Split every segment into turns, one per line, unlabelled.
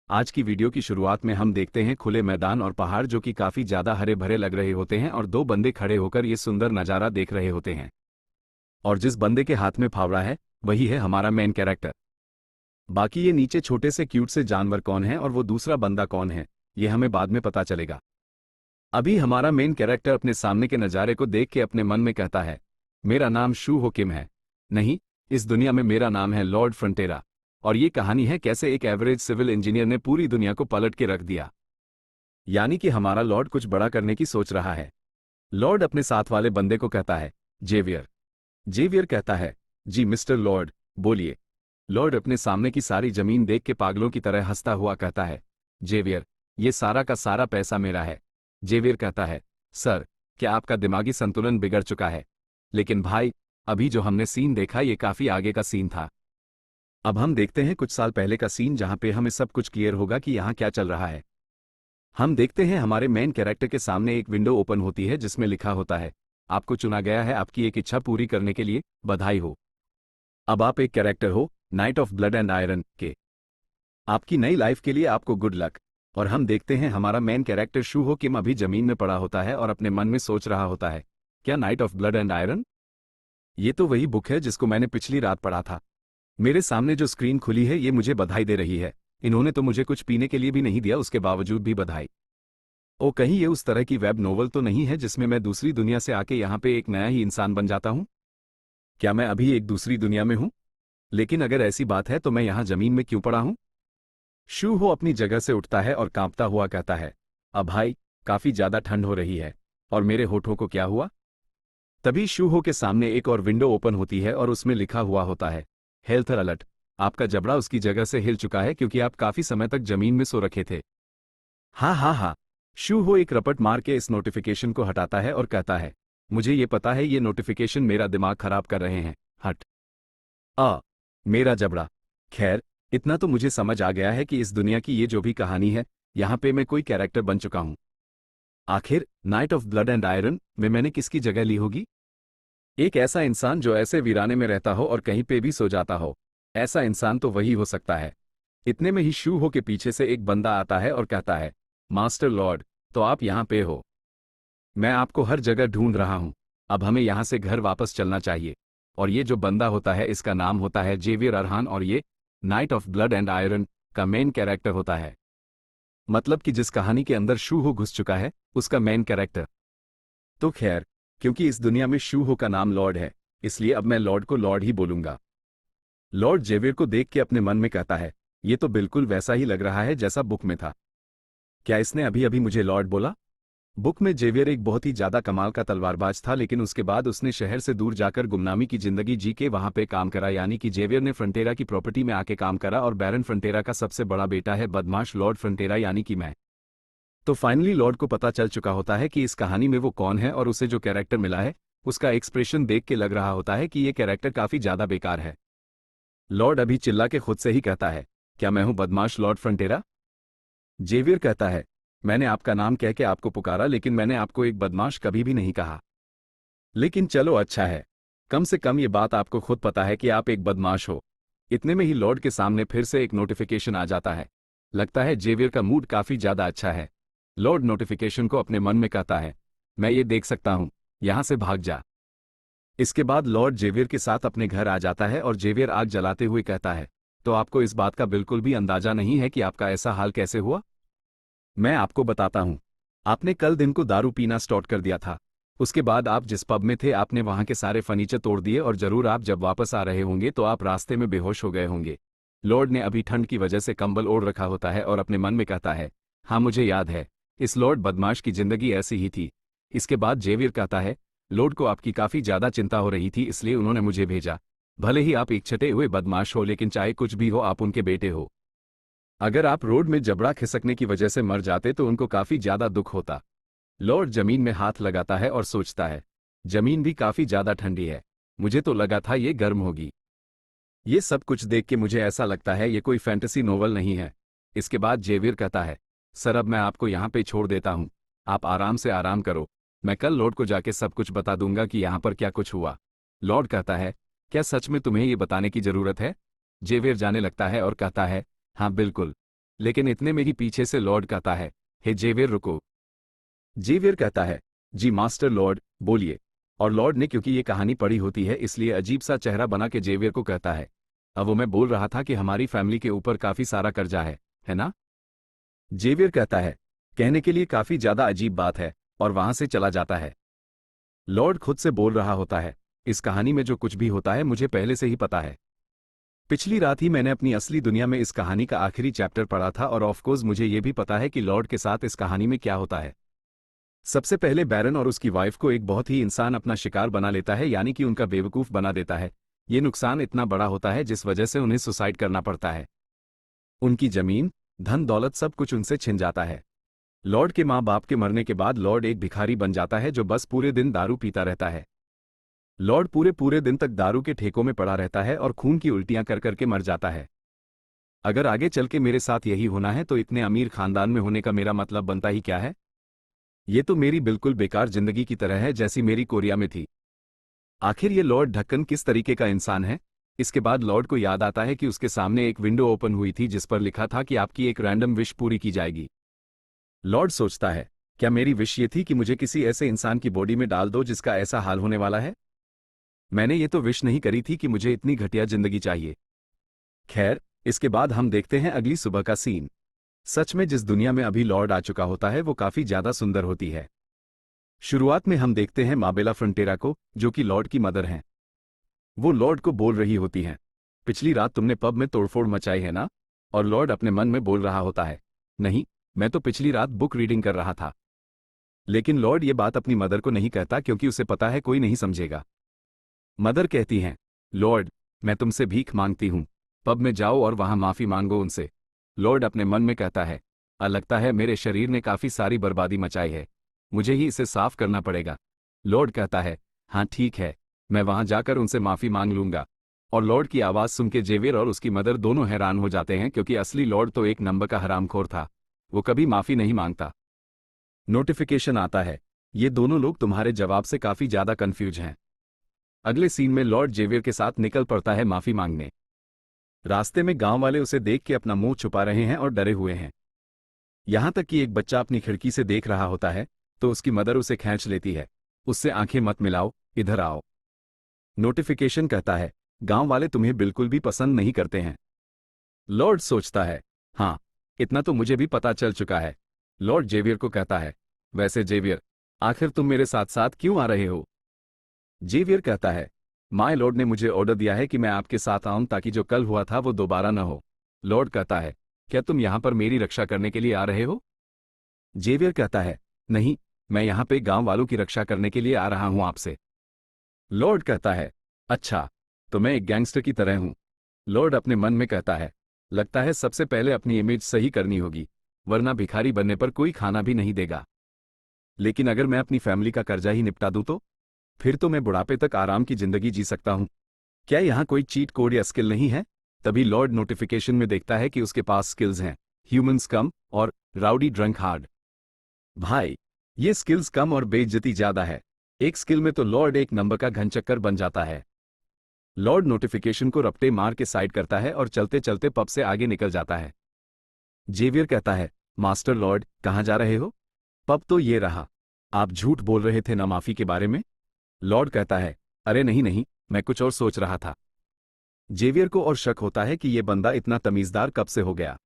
आज की वीडियो की शुरुआत में हम देखते हैं खुले मैदान और पहाड़ जो कि काफी ज्यादा हरे भरे लग रहे होते हैं और दो बंदे खड़े होकर ये सुंदर नजारा देख रहे होते हैं। और जिस बंदे के हाथ में फावड़ा है वही है हमारा मेन कैरेक्टर। बाकी ये नीचे छोटे से क्यूट से जानवर कौन है और वो दूसरा बंदा कौन है ये हमें बाद में पता चलेगा। अभी हमारा मेन कैरेक्टर अपने सामने के नज़ारे को देख के अपने मन में कहता है, मेरा नाम शू हो किम है। नहीं, इस दुनिया में मेरा नाम है लॉर्ड फ्रंटेरा। और ये कहानी है कैसे एक एवरेज सिविल इंजीनियर ने पूरी दुनिया को पलट के रख दिया। यानी कि हमारा लॉर्ड कुछ बड़ा करने की सोच रहा है। लॉर्ड अपने साथ वाले बंदे को कहता है, जेवियर। जेवियर कहता है, जी मिस्टर लॉर्ड, बोलिए। लॉर्ड अपने सामने की सारी जमीन देख के पागलों की तरह हंसता हुआ कहता है, जेवियर, ये सारा का सारा पैसा मेरा है। जेवियर कहता है, सर, क्या आपका दिमागी संतुलन बिगड़ चुका है? लेकिन भाई, अभी जो हमने सीन देखा ये काफी आगे का सीन था। अब हम देखते हैं कुछ साल पहले का सीन जहां पे हमें सब कुछ क्लियर होगा कि यहाँ क्या चल रहा है। हम देखते हैं हमारे मेन कैरेक्टर के सामने एक विंडो ओपन होती है जिसमें लिखा होता है, आपको चुना गया है आपकी एक इच्छा पूरी करने के लिए, बधाई हो। अब आप एक कैरेक्टर हो night of blood and iron के। आपकी नई लाइफ के लिए आपको गुड लक। और हम देखते हैं हमारा मेन कैरेक्टर शू हो किम अभी जमीन में पड़ा होता है और अपने मन में सोच रहा होता है, क्या night of blood and iron? ये तो वही बुक है जिसको मैंने पिछली रात पढ़ा था। मेरे सामने जो स्क्रीन खुली है ये मुझे बधाई दे रही है। इन्होंने तो मुझे कुछ पीने के लिए भी नहीं दिया, उसके बावजूद भी बधाई। ओ, कहीं ये उस तरह की वेब नोवेल तो नहीं है जिसमें मैं दूसरी दुनिया से आके यहाँ पे एक नया ही इंसान बन जाता हूँ? क्या मैं अभी एक दूसरी दुनिया में हूँ? लेकिन अगर ऐसी बात है तो मैं यहाँ जमीन में क्यों पड़ा हूँ? शू हो अपनी जगह से उठता है और कांपता हुआ कहता है, अब भाई, काफी ज्यादा ठंड हो रही है। और मेरे होठों को क्या हुआ? तभी शू हो के सामने एक और विंडो ओपन होती है और उसमें लिखा हुआ होता है, हेल्थ अलर्ट। आपका जबड़ा उसकी जगह से हिल चुका है क्योंकि आप काफी समय तक जमीन में सो रखे थे। हाँ हाँ हाँ। शू हो एक रपट मार के इस नोटिफिकेशन को हटाता है और कहता है, मुझे ये पता है ये नोटिफिकेशन मेरा दिमाग खराब कर रहे हैं, हट। मेरा जबड़ा। खैर, इतना तो मुझे समझ आ गया है कि इस दुनिया की ये जो भी कहानी है, यहाँ पे मैं कोई कैरेक्टर बन चुका हूँ। आखिर night of blood and iron में मैंने किसकी जगह ली होगी? एक ऐसा इंसान जो ऐसे वीराने में रहता हो और कहीं पे भी सो जाता हो। ऐसा इंसान तो वही हो सकता है। इतने में ही शू हो के पीछे से एक बंदा आता है और कहता है, मास्टर लॉर्ड, तो आप यहाँ पे हो। मैं आपको हर जगह ढूंढ रहा हूँ। अब हमें यहाँ से घर वापस चलना चाहिए। और ये जो बंदा होता है इसका नाम होता है जेवियर अरहान और ये night of blood and iron का मेन कैरेक्टर होता है। मतलब कि जिस कहानी के अंदर शू हो घुस चुका है उसका मेन कैरेक्टर। तो खैर, क्योंकि इस दुनिया में शू हो का नाम लॉर्ड है, इसलिए अब मैं लॉर्ड को लॉर्ड ही बोलूंगा। लॉर्ड जेवियर को देख के अपने मन में कहता है, ये तो बिल्कुल वैसा ही लग रहा है जैसा बुक में था। क्या इसने अभी अभी मुझे लॉर्ड बोला? बुक में जेवियर एक बहुत ही ज्यादा कमाल का तलवारबाज था, लेकिन उसके बाद उसने शहर से दूर जाकर गुमनामी की जिंदगी जी के वहां पे काम करा। यानी कि जेवियर ने फ्रंटेरा की प्रॉपर्टी में आके काम करा और बैरन फ्रंटेरा का सबसे बड़ा बेटा है बदमाश लॉर्ड फ्रंटेरा, यानी कि मैं। तो फाइनली लॉर्ड को पता चल चुका होता है कि इस कहानी में वो कौन है और उसे जो कैरेक्टर मिला है उसका एक्सप्रेशन देख के लग रहा होता है कि ये कैरेक्टर काफी ज्यादा बेकार है। लॉर्ड अभी चिल्ला के खुद से ही कहता है, क्या मैं हूं बदमाश लॉर्ड फ्रंटेरा? जेवियर कहता है, मैंने आपका नाम कह के आपको पुकारा, लेकिन मैंने आपको एक बदमाश कभी भी नहीं कहा। लेकिन चलो अच्छा है, कम से कम ये बात आपको खुद पता है कि आप एक बदमाश हो। इतने में ही लॉर्ड के सामने फिर से एक नोटिफिकेशन आ जाता है। लगता है जेवियर का मूड काफी ज्यादा अच्छा है। लॉर्ड नोटिफिकेशन को अपने मन में कहता है, मैं ये देख सकता हूं, यहां से भाग जा। इसके बाद लॉर्ड जेवियर के साथ अपने घर आ जाता है और जेवियर आग जलाते हुए कहता है, तो आपको इस बात का बिल्कुल भी अंदाजा नहीं है कि आपका ऐसा हाल कैसे हुआ? मैं आपको बताता हूं। आपने कल दिन को दारू पीना स्टार्ट कर दिया था। उसके बाद आप जिस पब में थे आपने वहां के सारे फर्नीचर तोड़ दिए और जरूर आप जब वापस आ रहे होंगे तो आप रास्ते में बेहोश हो गए होंगे। लॉर्ड ने अभी ठंड की वजह से कंबल ओढ़ रखा होता है और अपने मन में कहता है, हाँ मुझे याद है, इस लॉर्ड बदमाश की जिंदगी ऐसी ही थी। इसके बाद जेवियर कहता है, लॉर्ड को आपकी काफी ज्यादा चिंता हो रही थी इसलिए उन्होंने मुझे भेजा। भले ही आप एक छटे हुए बदमाश हो, लेकिन चाहे कुछ भी हो आप उनके बेटे हो। अगर आप रोड में जबड़ा खिसकने की वजह से मर जाते तो उनको काफी ज्यादा दुख होता। लॉर्ड जमीन में हाथ लगाता है और सोचता है, जमीन भी काफी ज्यादा ठंडी है, मुझे तो लगा था ये गर्म होगी। ये सब कुछ देख के मुझे ऐसा लगता है ये कोई फैंटेसी नोवेल नहीं है। इसके बाद जेवियर कहता है, सर अब मैं आपको यहाँ पे छोड़ देता हूँ, आप आराम से आराम करो। मैं कल लॉर्ड को जाके सब कुछ बता दूंगा कि यहाँ पर क्या कुछ हुआ। लॉर्ड कहता है, क्या सच में तुम्हें ये बताने की जरूरत है? जेवियर जाने लगता है और कहता है, हाँ बिल्कुल। लेकिन इतने में ही पीछे से लॉर्ड कहता है, हे जेवियर रुको। जेवियर कहता है, जी मास्टर लॉर्ड बोलिए। और लॉर्ड ने क्योंकि ये कहानी पढ़ी होती है इसलिए अजीब सा चेहरा बना के जेवियर को कहता है, अब वो मैं बोल रहा था कि हमारी फैमिली के ऊपर काफी सारा कर्जा है ना? जेवियर कहता है, कहने के लिए काफी ज्यादा अजीब बात है, और वहां से चला जाता है। लॉर्ड खुद से बोल रहा होता है, इस कहानी में जो कुछ भी होता है मुझे पहले से ही पता है। पिछली रात ही मैंने अपनी असली दुनिया में इस कहानी का आखिरी चैप्टर पढ़ा था और ऑफकोर्स मुझे ये भी पता है कि लॉर्ड के साथ इस कहानी में क्या होता है। सबसे पहले बैरन और उसकी वाइफ को एक बहुत ही इंसान अपना शिकार बना लेता है, यानी कि उनका बेवकूफ बना देता है। ये नुकसान इतना बड़ा होता है जिस वजह से उन्हें सुसाइड करना पड़ता है। उनकी जमीन, धन दौलत सब कुछ उनसे छिन जाता है। लॉर्ड के माँ बाप के मरने के बाद लॉर्ड एक भिखारी बन जाता है जो बस पूरे दिन दारू पीता रहता है। लॉर्ड पूरे पूरे दिन तक दारू के ठेकों में पड़ा रहता है और खून की उल्टियां कर करके मर जाता है। अगर आगे चल के मेरे साथ यही होना है तो इतने अमीर खानदान में होने का मेरा मतलब बनता ही क्या है? ये तो मेरी बिल्कुल बेकार जिंदगी की तरह है जैसी मेरी कोरिया में थी। आखिर ये लॉर्ड ढक्कन किस तरीके का इंसान है? इसके बाद लॉर्ड को याद आता है कि उसके सामने एक विंडो ओपन हुई थी जिस पर लिखा था कि आपकी एक रैंडम विश पूरी की जाएगी। लॉर्ड सोचता है, क्या मेरी विश ये थी कि मुझे किसी ऐसे इंसान की बॉडी में डाल दो जिसका ऐसा हाल होने वाला है? मैंने ये तो विश नहीं करी थी कि मुझे इतनी घटिया जिंदगी चाहिए। खैर, इसके बाद हम देखते हैं अगली सुबह का सीन। सच में जिस दुनिया में अभी लॉर्ड आ चुका होता है वो काफी ज्यादा सुंदर होती है। शुरुआत में हम देखते हैं माबेला फ्रंटेरा को, जो कि लॉर्ड की मदर हैं। वो लॉर्ड को बोल रही होती हैं, पिछली रात तुमने पब में तोड़फोड़ मचाई है ना? और लॉर्ड अपने मन में बोल रहा होता है, नहीं, मैं तो पिछली रात बुक रीडिंग कर रहा था। लेकिन लॉर्ड ये बात अपनी मदर को नहीं कहता क्योंकि उसे पता है कोई नहीं समझेगा। मदर कहती हैं, लॉर्ड, मैं तुमसे भीख मांगती हूं, पब में जाओ और वहां माफी मांगो उनसे। लॉर्ड अपने मन में कहता है, लगता है मेरे शरीर ने काफी सारी बर्बादी मचाई है, मुझे ही इसे साफ करना पड़ेगा। लॉर्ड कहता है, हाँ ठीक है, मैं वहां जाकर उनसे माफी मांग लूंगा। और लॉर्ड की आवाज सुन के जेवियर और उसकी मदर दोनों हैरान हो जाते हैं क्योंकि असली लॉर्ड तो एक नंबर का हरामखोर था, वो कभी माफी नहीं मांगता। नोटिफिकेशन आता है, ये दोनों लोग तुम्हारे जवाब से काफी ज्यादा कंफ्यूज हैं। अगले सीन में लॉर्ड जेवियर के साथ निकल पड़ता है माफी मांगने। रास्ते में गांव वाले उसे देख के अपना मुंह छुपा रहे हैं और डरे हुए हैं। यहां तक कि एक बच्चा अपनी खिड़की से देख रहा होता है तो उसकी मदर उसे खींच लेती है, उससे आंखें मत मिलाओ, इधर आओ। नोटिफिकेशन कहता है, गांव वाले तुम्हें बिल्कुल भी पसंद नहीं करते हैं। लॉर्ड सोचता है, हाँ, इतना तो मुझे भी पता चल चुका है। लॉर्ड जेवियर को कहता है, वैसे जेवियर, आखिर तुम मेरे साथ साथ क्यों आ रहे हो? जेवियर कहता है, माय लॉर्ड ने मुझे ऑर्डर दिया है कि मैं आपके साथ आऊं ताकि जो कल हुआ था वो दोबारा न हो। लॉर्ड कहता है, क्या तुम यहां पर मेरी रक्षा करने के लिए आ रहे हो? जेवियर कहता है, नहीं, मैं यहां पे गांव वालों की रक्षा करने के लिए आ रहा हूं आपसे। लॉर्ड कहता है, अच्छा, तो मैं एक गैंगस्टर की तरह हूं। लॉर्ड अपने मन में कहता है, लगता है सबसे पहले अपनी इमेज सही करनी होगी, वरना भिखारी बनने पर कोई खाना भी नहीं देगा। लेकिन अगर मैं अपनी फैमिली का कर्जा ही निपटा दूं तो? फिर तो मैं बुढ़ापे तक आराम की जिंदगी जी सकता हूं। क्या यहां कोई चीट कोड या स्किल नहीं है? तभी लॉर्ड नोटिफिकेशन में देखता है कि उसके पास स्किल्स हैं, ह्यूमंस कम और राउडी ड्रंक हार्ड। भाई, ये स्किल्स कम और बेइज्जती ज्यादा है। एक स्किल में तो लॉर्ड एक नंबर का घनचक्कर बन जाता है। लॉर्ड नोटिफिकेशन को रपटे मार के साइड करता है और चलते चलते पब से आगे निकल जाता है। जेवियर कहता है, मास्टर लॉर्ड, कहां जा रहे हो? पब तो ये रहा। आप झूठ बोल रहे थे ना माफी के बारे में? लॉर्ड कहता है, अरे नहीं नहीं, मैं कुछ और सोच रहा था। जेवियर को और शक होता है कि ये बंदा इतना तमीजदार कब से हो गया।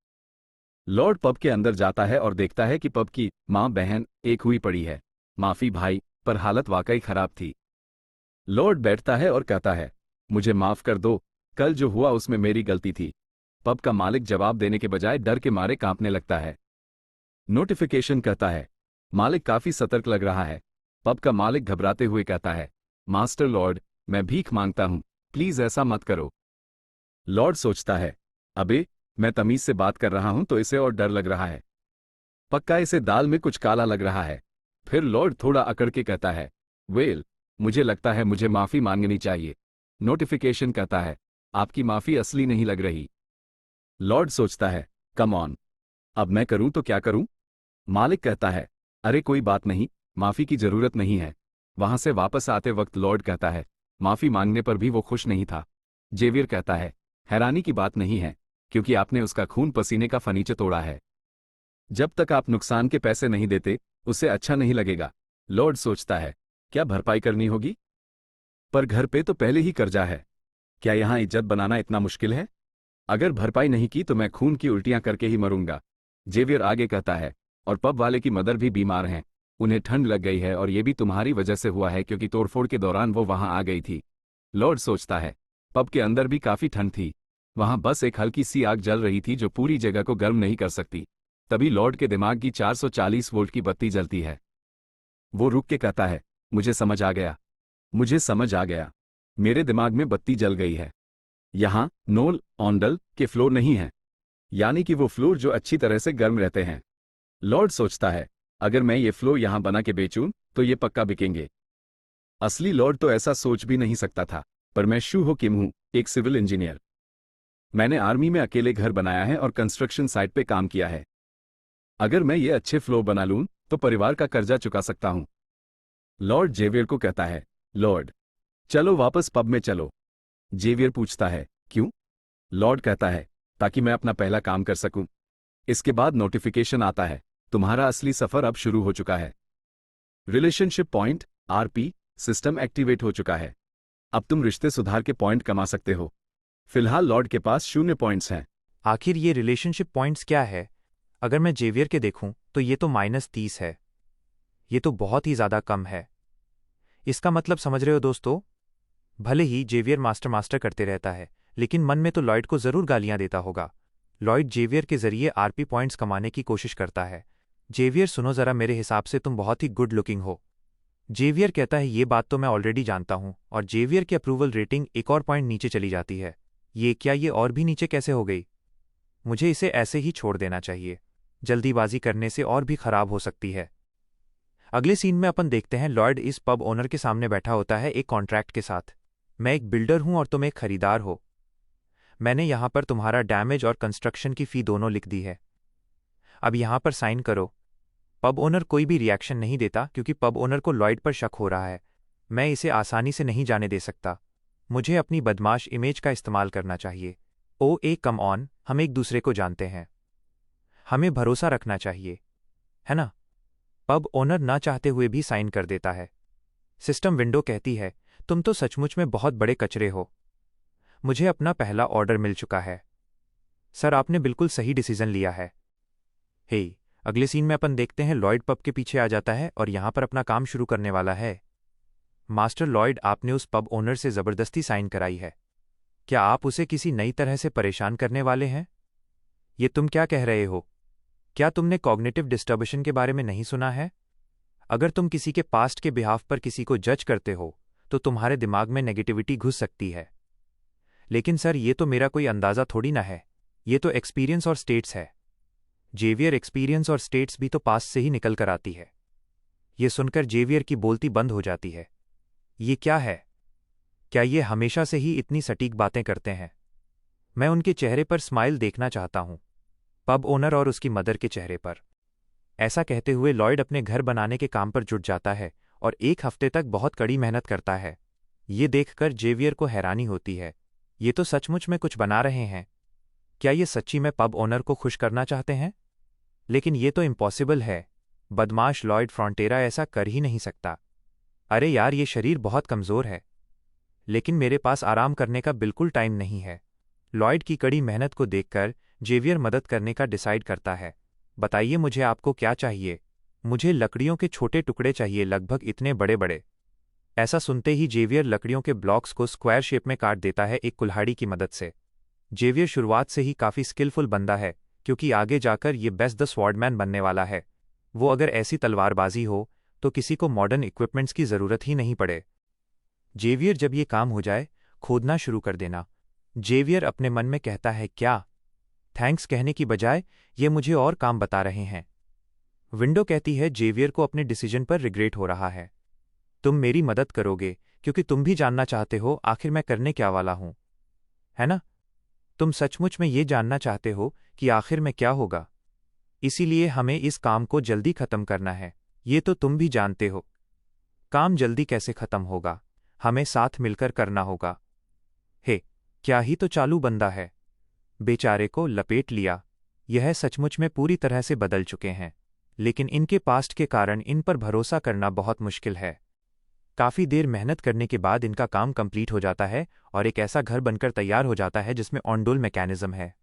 लॉर्ड पब के अंदर जाता है और देखता है कि पब की मां बहन एक हुई पड़ी है। माफी भाई, पर हालत वाकई खराब थी। लॉर्ड बैठता है और कहता है, मुझे माफ कर दो, कल जो हुआ उसमें मेरी गलती थी। पब का मालिक जवाब देने के बजाय डर के मारे कांपने लगता है। नोटिफिकेशन कहता है, मालिक काफी सतर्क लग रहा है। पब का मालिक घबराते हुए कहता है, मास्टर लॉर्ड, मैं भीख मांगता हूं, प्लीज ऐसा मत करो। लॉर्ड सोचता है, अबे, मैं तमीज से बात कर रहा हूं तो इसे और डर लग रहा है। पक्का इसे दाल में कुछ काला लग रहा है। फिर लॉर्ड थोड़ा अकड़ के कहता है, वेल, मुझे लगता है मुझे माफी मांगनी चाहिए। नोटिफिकेशन कहता है, आपकी माफी असली नहीं लग रही। लॉर्ड सोचता है, कम ऑन, अब मैं करूं तो क्या करूं? मालिक कहता है, अरे कोई बात नहीं, माफी की जरूरत नहीं है। वहां से वापस आते वक्त लॉर्ड कहता है, माफी मांगने पर भी वो खुश नहीं था। जेवियर कहता है, हैरानी की बात नहीं है, क्योंकि आपने उसका खून पसीने का फर्नीचर तोड़ा है। जब तक आप नुकसान के पैसे नहीं देते, उसे अच्छा नहीं लगेगा। लॉर्ड सोचता है, क्या भरपाई करनी होगी? पर घर पे तो पहले ही कर्जा है। क्या यहाँ इज्जत बनाना इतना मुश्किल है? अगर भरपाई नहीं की तो मैं खून की उल्टियां करके ही मरूंगा। जेवियर आगे कहता है, और पब वाले की मदर भी बीमार हैं। उन्हें ठंड लग गई है और ये भी तुम्हारी वजह से हुआ है क्योंकि तोड़फोड़ के दौरान वो वहां आ गई थी। लॉर्ड सोचता है, पब के अंदर भी काफी ठंड थी। वहां बस एक हल्की सी आग जल रही थी जो पूरी जगह को गर्म नहीं कर सकती। तभी लॉर्ड के दिमाग की 440 वोल्ट की बत्ती जलती है। वो रुक के कहता है, मुझे समझ आ गया। मुझे समझ आ गया। मेरे दिमाग में बत्ती जल गई है। यहाँ नोल ऑन्डल के फ्लोर नहीं है, यानी कि वो फ्लोर जो अच्छी तरह से गर्म रहते हैं। लॉर्ड सोचता है, अगर मैं ये फ्लोर यहाँ बना के बेचूं तो ये पक्का बिकेंगे। असली लॉर्ड तो ऐसा सोच भी नहीं सकता था, पर मैं शू हो किम हूँ, एक सिविल इंजीनियर। मैंने आर्मी में अकेले घर बनाया है और कंस्ट्रक्शन साइट पे काम किया है। अगर मैं ये अच्छे फ्लोर बना लूं तो परिवार का कर्जा चुका सकता हूं। लॉर्ड जेवियर को कहता है, लॉर्ड चलो वापस पब में चलो। जेवियर पूछता है, क्यों? लॉर्ड कहता है, ताकि मैं अपना पहला काम कर सकूं। इसके बाद नोटिफिकेशन आता है, तुम्हारा असली सफर अब शुरू हो चुका है। Relationship point RP system activate हो चुका है। अब तुम रिश्ते सुधार के पॉइंट कमा सकते हो। फिलहाल लॉर्ड के पास 0 पॉइंट्स हैं।
आखिर ये रिलेशनशिप पॉइंट्स क्या है? अगर मैं जेवियर के देखूं तो ये तो -30 है। ये तो बहुत ही ज़्यादा कम है। इसका मतलब समझ रहे हो दोस्तों? भले ही जेवियर मास्टर करते रहता है, लेकिन मन में तो लॉयड को ज़रूर गालियां देता होगा। लॉयड जेवियर के जरिए आरपी पॉइंट्स कमाने की कोशिश करता है। जेवियर सुनो ज़रा, मेरे हिसाब से तुम बहुत ही गुड लुकिंग हो। जेवियर कहता है, ये बात तो मैं ऑलरेडी जानता हूं, और जेवियर की अप्रूवल रेटिंग एक और पॉइंट नीचे चली जाती है। ये और भी नीचे कैसे हो गई? मुझे इसे ऐसे ही छोड़ देना चाहिए। जल्दीबाजी करने से और भी खराब हो सकती है। अगले सीन में अपन देखते हैं लॉयड इस पब ओनर के सामने बैठा होता है एक कॉन्ट्रैक्ट के साथ। मैं एक बिल्डर हूं और तुम एक खरीदार हो। मैंने यहां पर तुम्हारा डैमेज और कंस्ट्रक्शन की फ़ी दोनों लिख दी है। अब यहां पर साइन करो। पब ओनर कोई भी रिएक्शन नहीं देता क्योंकि पब ओनर को लॉयड पर शक हो रहा है। मैं इसे आसानी से नहीं जाने दे सकता। मुझे अपनी बदमाश इमेज का इस्तेमाल करना चाहिए। कम ऑन, हम एक दूसरे को जानते हैं। हमें भरोसा रखना चाहिए, है ना? पब ओनर ना चाहते हुए भी साइन कर देता है। सिस्टम विंडो कहती है, तुम तो सचमुच में बहुत बड़े कचरे हो। मुझे अपना पहला ऑर्डर मिल चुका है। सर, आपने बिल्कुल सही डिसीजन लिया है। हे, अगले सीन में अपन देखते हैं लॉयड पब के पीछे आ जाता है और यहां पर अपना काम शुरू करने वाला है। मास्टर लॉयड, आपने उस पब ओनर से जबरदस्ती साइन कराई है। क्या आप उसे किसी नई तरह से परेशान करने वाले हैं? ये तुम क्या कह रहे हो? क्या तुमने कॉग्निटिव डिस्टर्बेशन के बारे में नहीं सुना है? अगर तुम किसी के पास्ट के बिहाफ पर किसी को जज करते हो तो तुम्हारे दिमाग में नेगेटिविटी घुस सकती है। लेकिन सर, ये तो मेरा कोई अंदाज़ा थोड़ी ना है। ये तो एक्सपीरियंस और स्टेट्स है। जेवियर, एक्सपीरियंस और स्टेट्स भी तो पास्ट से ही निकल कर आती है। ये सुनकर जेवियर की बोलती बंद हो जाती है। ये क्या है? क्या ये हमेशा से ही इतनी सटीक बातें करते हैं? मैं उनके चेहरे पर स्माइल देखना चाहता हूं, पब ओनर और उसकी मदर के चेहरे पर। ऐसा कहते हुए लॉयड अपने घर बनाने के काम पर जुट जाता है और 1 हफ्ते तक बहुत कड़ी मेहनत करता है। ये देखकर जेवियर को हैरानी होती है। ये तो सचमुच में कुछ बना रहे हैं। क्या ये सच्ची में पब ओनर को खुश करना चाहते हैं? लेकिन ये तो इम्पॉसिबल है। बदमाश लॉयड फ्रॉन्टेरा ऐसा कर ही नहीं सकता। अरे यार, ये शरीर बहुत कमज़ोर है। लेकिन मेरे पास आराम करने का बिल्कुल टाइम नहीं है। लॉयड की कड़ी मेहनत को देखकर जेवियर मदद करने का डिसाइड करता है। बताइए, मुझे आपको क्या चाहिए? मुझे लकड़ियों के छोटे टुकड़े चाहिए, लगभग इतने बड़े बड़े। ऐसा सुनते ही जेवियर लकड़ियों के ब्लॉक्स को स्क्वायर शेप में काट देता है एक कुल्हाड़ी की मदद से। जेवियर शुरुआत से ही काफ़ी स्किलफुल बंदा है, क्योंकि आगे जाकर ये बेस्ट द स्वॉर्डमैन बनने वाला है। वो अगर ऐसी तलवारबाजी हो तो किसी को मॉडर्न इक्विपमेंट्स की ज़रूरत ही नहीं पड़े। जेवियर, जब ये काम हो जाए खोदना शुरू कर देना। जेवियर अपने मन में कहता है, क्या थैंक्स कहने की बजाय ये मुझे और काम बता रहे हैं। विंडो कहती है, जेवियर को अपने डिसीजन पर रिग्रेट हो रहा है। तुम मेरी मदद करोगे क्योंकि तुम भी जानना चाहते हो आखिर मैं करने क्या वाला हूं, है ना? तुम सचमुच में ये जानना चाहते हो कि आखिर में क्या होगा। इसीलिए हमें इस काम को जल्दी खत्म करना है। ये तो तुम भी जानते हो। काम जल्दी कैसे खत्म होगा? हमें साथ मिलकर करना होगा। हे, क्या ही तो चालू बंदा है। बेचारे को लपेट लिया। यह सचमुच में पूरी तरह से बदल चुके हैं, लेकिन इनके पास्ट के कारण इन पर भरोसा करना बहुत मुश्किल है। काफ़ी देर मेहनत करने के बाद इनका काम कंप्लीट हो जाता है और एक ऐसा घर बनकर तैयार हो जाता है जिसमें ऑनडोल मैकेनिज्म है।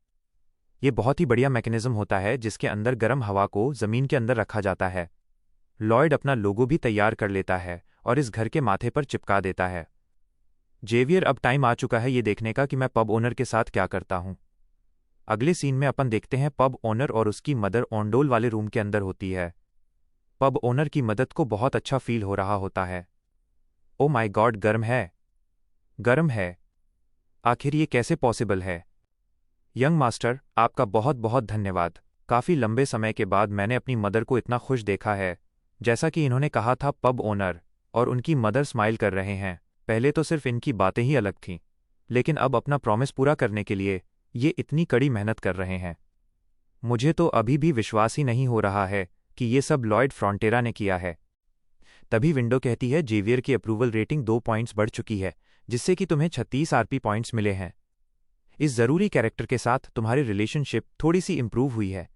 ये बहुत ही बढ़िया मैकेनिज्म होता है जिसके अंदर गर्म हवा को ज़मीन के अंदर रखा जाता है। लॉयड अपना लोगो भी तैयार कर लेता है और इस घर के माथे पर चिपका देता है। जेवियर, अब टाइम आ चुका है ये देखने का कि मैं पब ओनर के साथ क्या करता हूँ। अगले सीन में अपन देखते हैं पब ओनर और उसकी मदर ऑनडोल वाले रूम के अंदर होती है। पब ओनर की मदद को बहुत अच्छा फील हो रहा होता है। ओ माय गॉड, गर्म है, गर्म है, आखिर ये कैसे पॉसिबल है? यंग मास्टर, आपका बहुत बहुत धन्यवाद। काफ़ी लंबे समय के बाद मैंने अपनी मदर को इतना खुश देखा है। जैसा कि इन्होंने कहा था, पब ओनर और उनकी मदर स्माइल कर रहे हैं। पहले तो सिर्फ इनकी बातें ही अलग थीं, लेकिन अब अपना प्रॉमिस पूरा करने के लिए ये इतनी कड़ी मेहनत कर रहे हैं। मुझे तो अभी भी विश्वास ही नहीं हो रहा है कि ये सब लॉयड फ्रॉन्टेरा ने किया है। तभी विंडो कहती है, जेवियर की अप्रूवल रेटिंग 2 पॉइंट्स बढ़ चुकी है, जिससे कि तुम्हें 36 आरपी पॉइंट्स मिले हैं। इस ज़रूरी कैरेक्टर के साथ तुम्हारी रिलेशनशिप थोड़ी सी इम्प्रूव हुई है।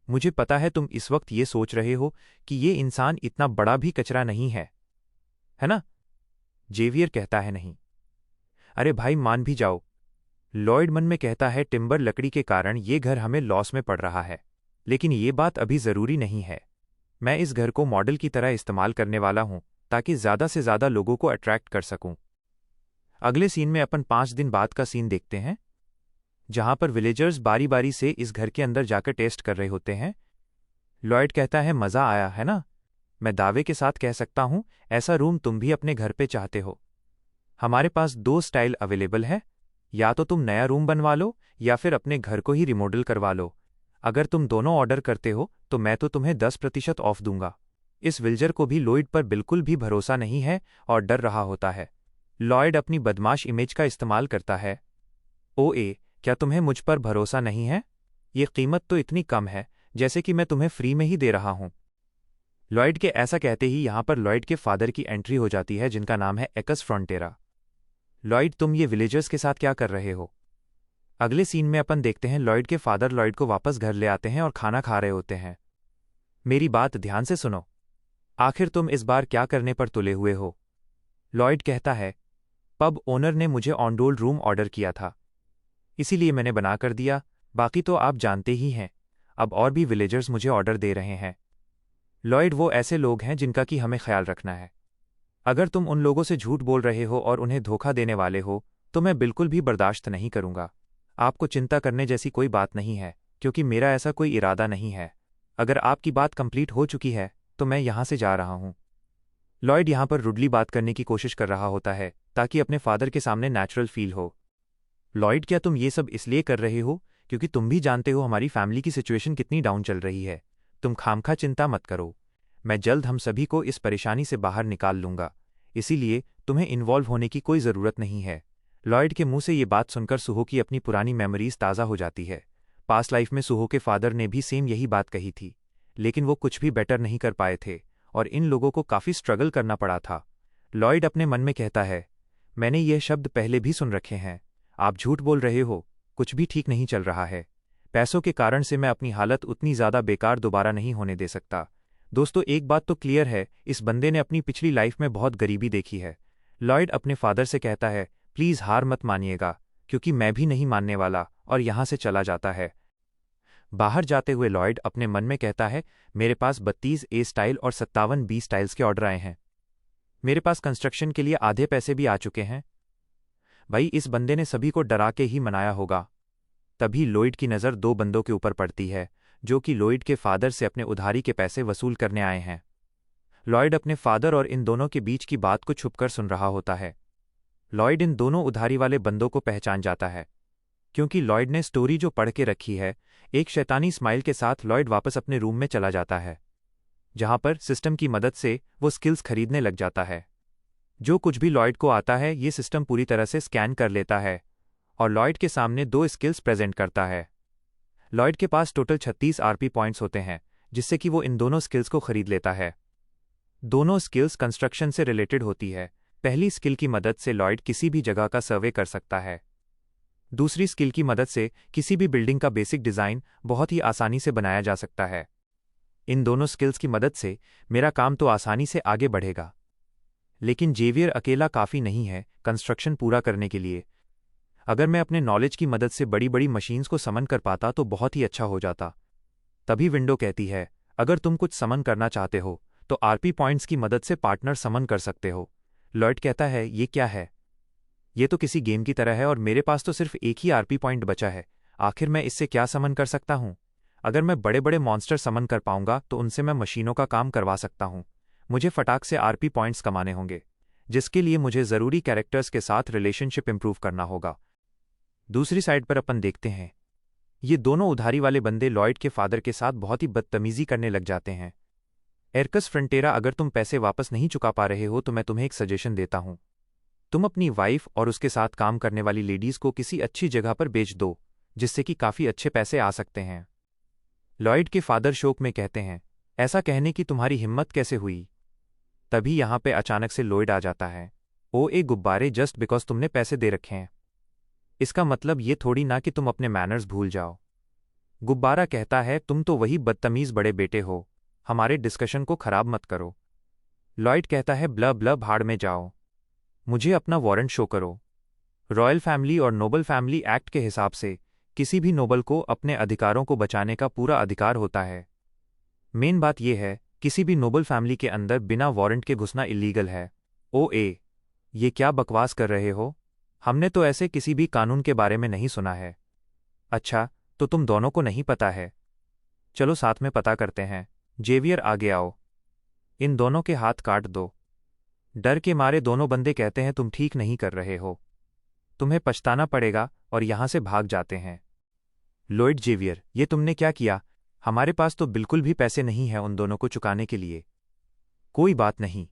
मुझे पता है तुम इस वक्त ये सोच रहे हो कि ये इंसान इतना बड़ा भी कचरा नहीं है ना? जेवियर कहता है, नहीं। अरे भाई, मान भी जाओ। लॉयड मन में कहता है, टिम्बर लकड़ी के कारण ये घर हमें लॉस में पड़ रहा है, लेकिन ये बात अभी ज़रूरी नहीं है। मैं इस घर को मॉडल की तरह इस्तेमाल करने वाला हूं ताकि ज़्यादा से ज़्यादा लोगों को अट्रैक्ट कर सकूं। अगले सीन में अपन 5 दिन बाद का सीन देखते हैं, जहां पर विलेजर्स बारी बारी से इस घर के अंदर जाकर टेस्ट कर रहे होते हैं। लॉयड कहता है, मज़ा आया है ना? मैं दावे के साथ कह सकता हूं, ऐसा रूम तुम भी अपने घर पे चाहते हो। हमारे पास 2 स्टाइल अवेलेबल है, या तो तुम नया रूम बनवा लो या फिर अपने घर को ही रिमॉडल करवा लो। अगर तुम दोनों ऑर्डर करते हो तो मैं तो तुम्हें 10% ऑफ दूंगा। इस विल्जर को भी लॉयड पर बिल्कुल भी भरोसा नहीं है और डर रहा होता है। लॉयड अपनी बदमाश इमेज का इस्तेमाल करता है। ओए, क्या तुम्हें मुझ पर भरोसा नहीं है? ये कीमत तो इतनी कम है, जैसे कि मैं तुम्हें फ्री में ही दे रहा हूं। लॉयड के ऐसा कहते ही यहां पर लॉयड के फादर की एंट्री हो जाती है, जिनका नाम है एकस फ्रॉन्टेरा। लॉयड, तुम ये विलेजर्स के साथ क्या कर रहे हो? अगले सीन में अपन देखते हैं लॉयड के फादर लॉयड को वापस घर ले आते हैं और खाना खा रहे होते हैं। मेरी बात ध्यान से सुनो, आखिर तुम इस बार क्या करने पर तुले हुए हो? लॉयड कहता है, पब ओनर ने मुझे ऑनडोल रूम ऑर्डर किया था, इसीलिए मैंने बना कर दिया। बाकी तो आप जानते ही हैं, अब और भी विलेजर्स मुझे ऑर्डर दे रहे हैं। लॉयड, वो ऐसे लोग हैं जिनका कि हमें ख्याल रखना है। अगर तुम उन लोगों से झूठ बोल रहे हो और उन्हें धोखा देने वाले हो तो मैं बिल्कुल भी बर्दाश्त नहीं करूंगा। आपको चिंता करने जैसी कोई बात नहीं है, क्योंकि मेरा ऐसा कोई इरादा नहीं है। अगर आपकी बात कंप्लीट हो चुकी है तो मैं यहां से जा रहा हूं। लॉयड यहां पर रुडली बात करने की कोशिश कर रहा होता है ताकि अपने फादर के सामने नेचुरल फील हो। लॉयड, क्या तुम ये सब इसलिए कर रहे हो क्योंकि तुम भी जानते हो हमारी फैमिली की सिचुएशन कितनी डाउन चल रही है? तुम खामखा चिंता मत करो, मैं जल्द हम सभी को इस परेशानी से बाहर निकाल लूंगा, इसीलिए तुम्हें इन्वॉल्व होने की कोई ज़रूरत नहीं है। लॉयड के मुंह से ये बात सुनकर सुहो की अपनी पुरानी मेमोरीज ताज़ा हो जाती है। पास्ट लाइफ में सुहो के फादर ने भी सेम यही बात कही थी, लेकिन वो कुछ भी बेटर नहीं कर पाए थे और इन लोगों को काफ़ी स्ट्रगल करना पड़ा था। लॉयड अपने मन में कहता है, मैंने ये शब्द पहले भी सुन रखे हैं, आप झूठ बोल रहे हो, कुछ भी ठीक नहीं चल रहा है। पैसों के कारण से मैं अपनी हालत उतनी ज़्यादा बेकार दोबारा नहीं होने दे सकता। दोस्तों, एक बात तो क्लियर है, इस बंदे ने अपनी पिछली लाइफ में बहुत गरीबी देखी है। लॉयड अपने फादर से कहता है, प्लीज़ हार मत मानिएगा, क्योंकि मैं भी नहीं मानने वाला, और यहां से चला जाता है। बाहर जाते हुए लॉयड अपने मन में कहता है, मेरे पास 32 ए स्टाइल और 57 बी स्टाइल्स के ऑर्डर आए हैं। मेरे पास कंस्ट्रक्शन के लिए आधे पैसे भी आ चुके हैं। भाई, इस बंदे ने सभी को डरा के ही मनाया होगा। तभी लॉयड की नज़र 2 बंदों के ऊपर पड़ती है, जो कि लॉयड के फादर से अपने उधारी के पैसे वसूल करने आए हैं। लॉयड अपने फादर और इन दोनों के बीच की बात को छुपकर सुन रहा होता है। लॉयड इन दोनों उधारी वाले बंदों को पहचान जाता है, क्योंकि लॉयड ने स्टोरी जो पढ़ के रखी है। एक शैतानी स्माइल के साथ लॉयड वापस अपने रूम में चला जाता है, जहां पर सिस्टम की मदद से वो स्किल्स खरीदने लग जाता है। जो कुछ भी लॉयड को आता है ये सिस्टम पूरी तरह से स्कैन कर लेता है और लॉयड के सामने 2 स्किल्स प्रेजेंट करता है। लॉयड के पास टोटल 36 आरपी पॉइंट्स होते हैं, जिससे कि वो इन दोनों स्किल्स को खरीद लेता है। दोनों स्किल्स कंस्ट्रक्शन से रिलेटेड होती है। पहली स्किल की मदद से लॉयड किसी भी जगह का सर्वे कर सकता है। दूसरी स्किल की मदद से किसी भी बिल्डिंग का बेसिक डिज़ाइन बहुत ही आसानी से बनाया जा सकता है। इन दोनों स्किल्स की मदद से मेरा काम तो आसानी से आगे बढ़ेगा। लेकिन जेवियर अकेला काफ़ी नहीं है कंस्ट्रक्शन पूरा करने के लिए। अगर मैं अपने नॉलेज की मदद से बड़ी बड़ी मशीन्स को समन कर पाता तो बहुत ही अच्छा हो जाता। तभी विंडो कहती है, अगर तुम कुछ समन करना चाहते हो तो आरपी पॉइंट्स की मदद से पार्टनर समन कर सकते हो। लॉयड कहता है, ये क्या है? ये तो किसी गेम की तरह है और मेरे पास तो सिर्फ एक ही आरपी पॉइंट बचा है। आखिर मैं इससे क्या समन कर सकता हूँ? अगर मैं बड़े बड़े मॉन्स्टर समन कर पाऊंगा तो उनसे मैं मशीनों का काम करवा सकता हूँ। मुझे फटाक से आरपी पॉइंट्स कमाने होंगे, जिसके लिए मुझे ज़रूरी कैरेक्टर्स के साथ रिलेशनशिप इंप्रूव करना होगा। दूसरी साइड पर अपन देखते हैं, ये दोनों उधारी वाले बंदे लॉयड के फादर के साथ बहुत ही बदतमीजी करने लग जाते हैं। एरकस फ्रंटेरा, अगर तुम पैसे वापस नहीं चुका पा रहे हो तो मैं तुम्हें एक सजेशन देता हूं। तुम अपनी वाइफ और उसके साथ काम करने वाली लेडीज को किसी अच्छी जगह पर बेच दो, जिससे कि काफ़ी अच्छे पैसे आ सकते हैं। लॉयड के फादर शोक में कहते हैं, ऐसा कहने की तुम्हारी हिम्मत कैसे हुई? तभी यहां पे अचानक से लॉयड आ जाता है। ओ ए गुब्बारे, जस्ट बिकॉज तुमने पैसे दे रखे हैं इसका मतलब ये थोड़ी ना कि तुम अपने मैनर्स भूल जाओ। गुब्बारा कहता है, तुम तो वही बदतमीज बड़े बेटे हो, हमारे डिस्कशन को खराब मत करो। लॉयड कहता है, ब्ल ब्ल भाड़ में जाओ, मुझे अपना वारंट शो करो। रॉयल फैमिली और नोबल फैमिली एक्ट के हिसाब से किसी भी नोबल को अपने अधिकारों को बचाने का पूरा अधिकार होता है। मेन बात यह है, किसी भी नोबल फैमिली के अंदर बिना वारंट के घुसना इलीगल है। ओ ए, ये क्या बकवास कर रहे हो? हमने तो ऐसे किसी भी कानून के बारे में नहीं सुना है। अच्छा, तो तुम दोनों को नहीं पता है? चलो साथ में पता करते हैं। जेवियर, आगे आओ, इन दोनों के हाथ काट दो। डर के मारे दोनों बंदे कहते हैं, तुम ठीक नहीं कर रहे हो, तुम्हें पछताना पड़ेगा, और यहां से भाग जाते हैं। लॉयड, जेवियर, ये तुमने क्या किया? हमारे पास तो बिल्कुल भी पैसे नहीं हैं उन दोनों को चुकाने के लिए। कोई बात नहीं,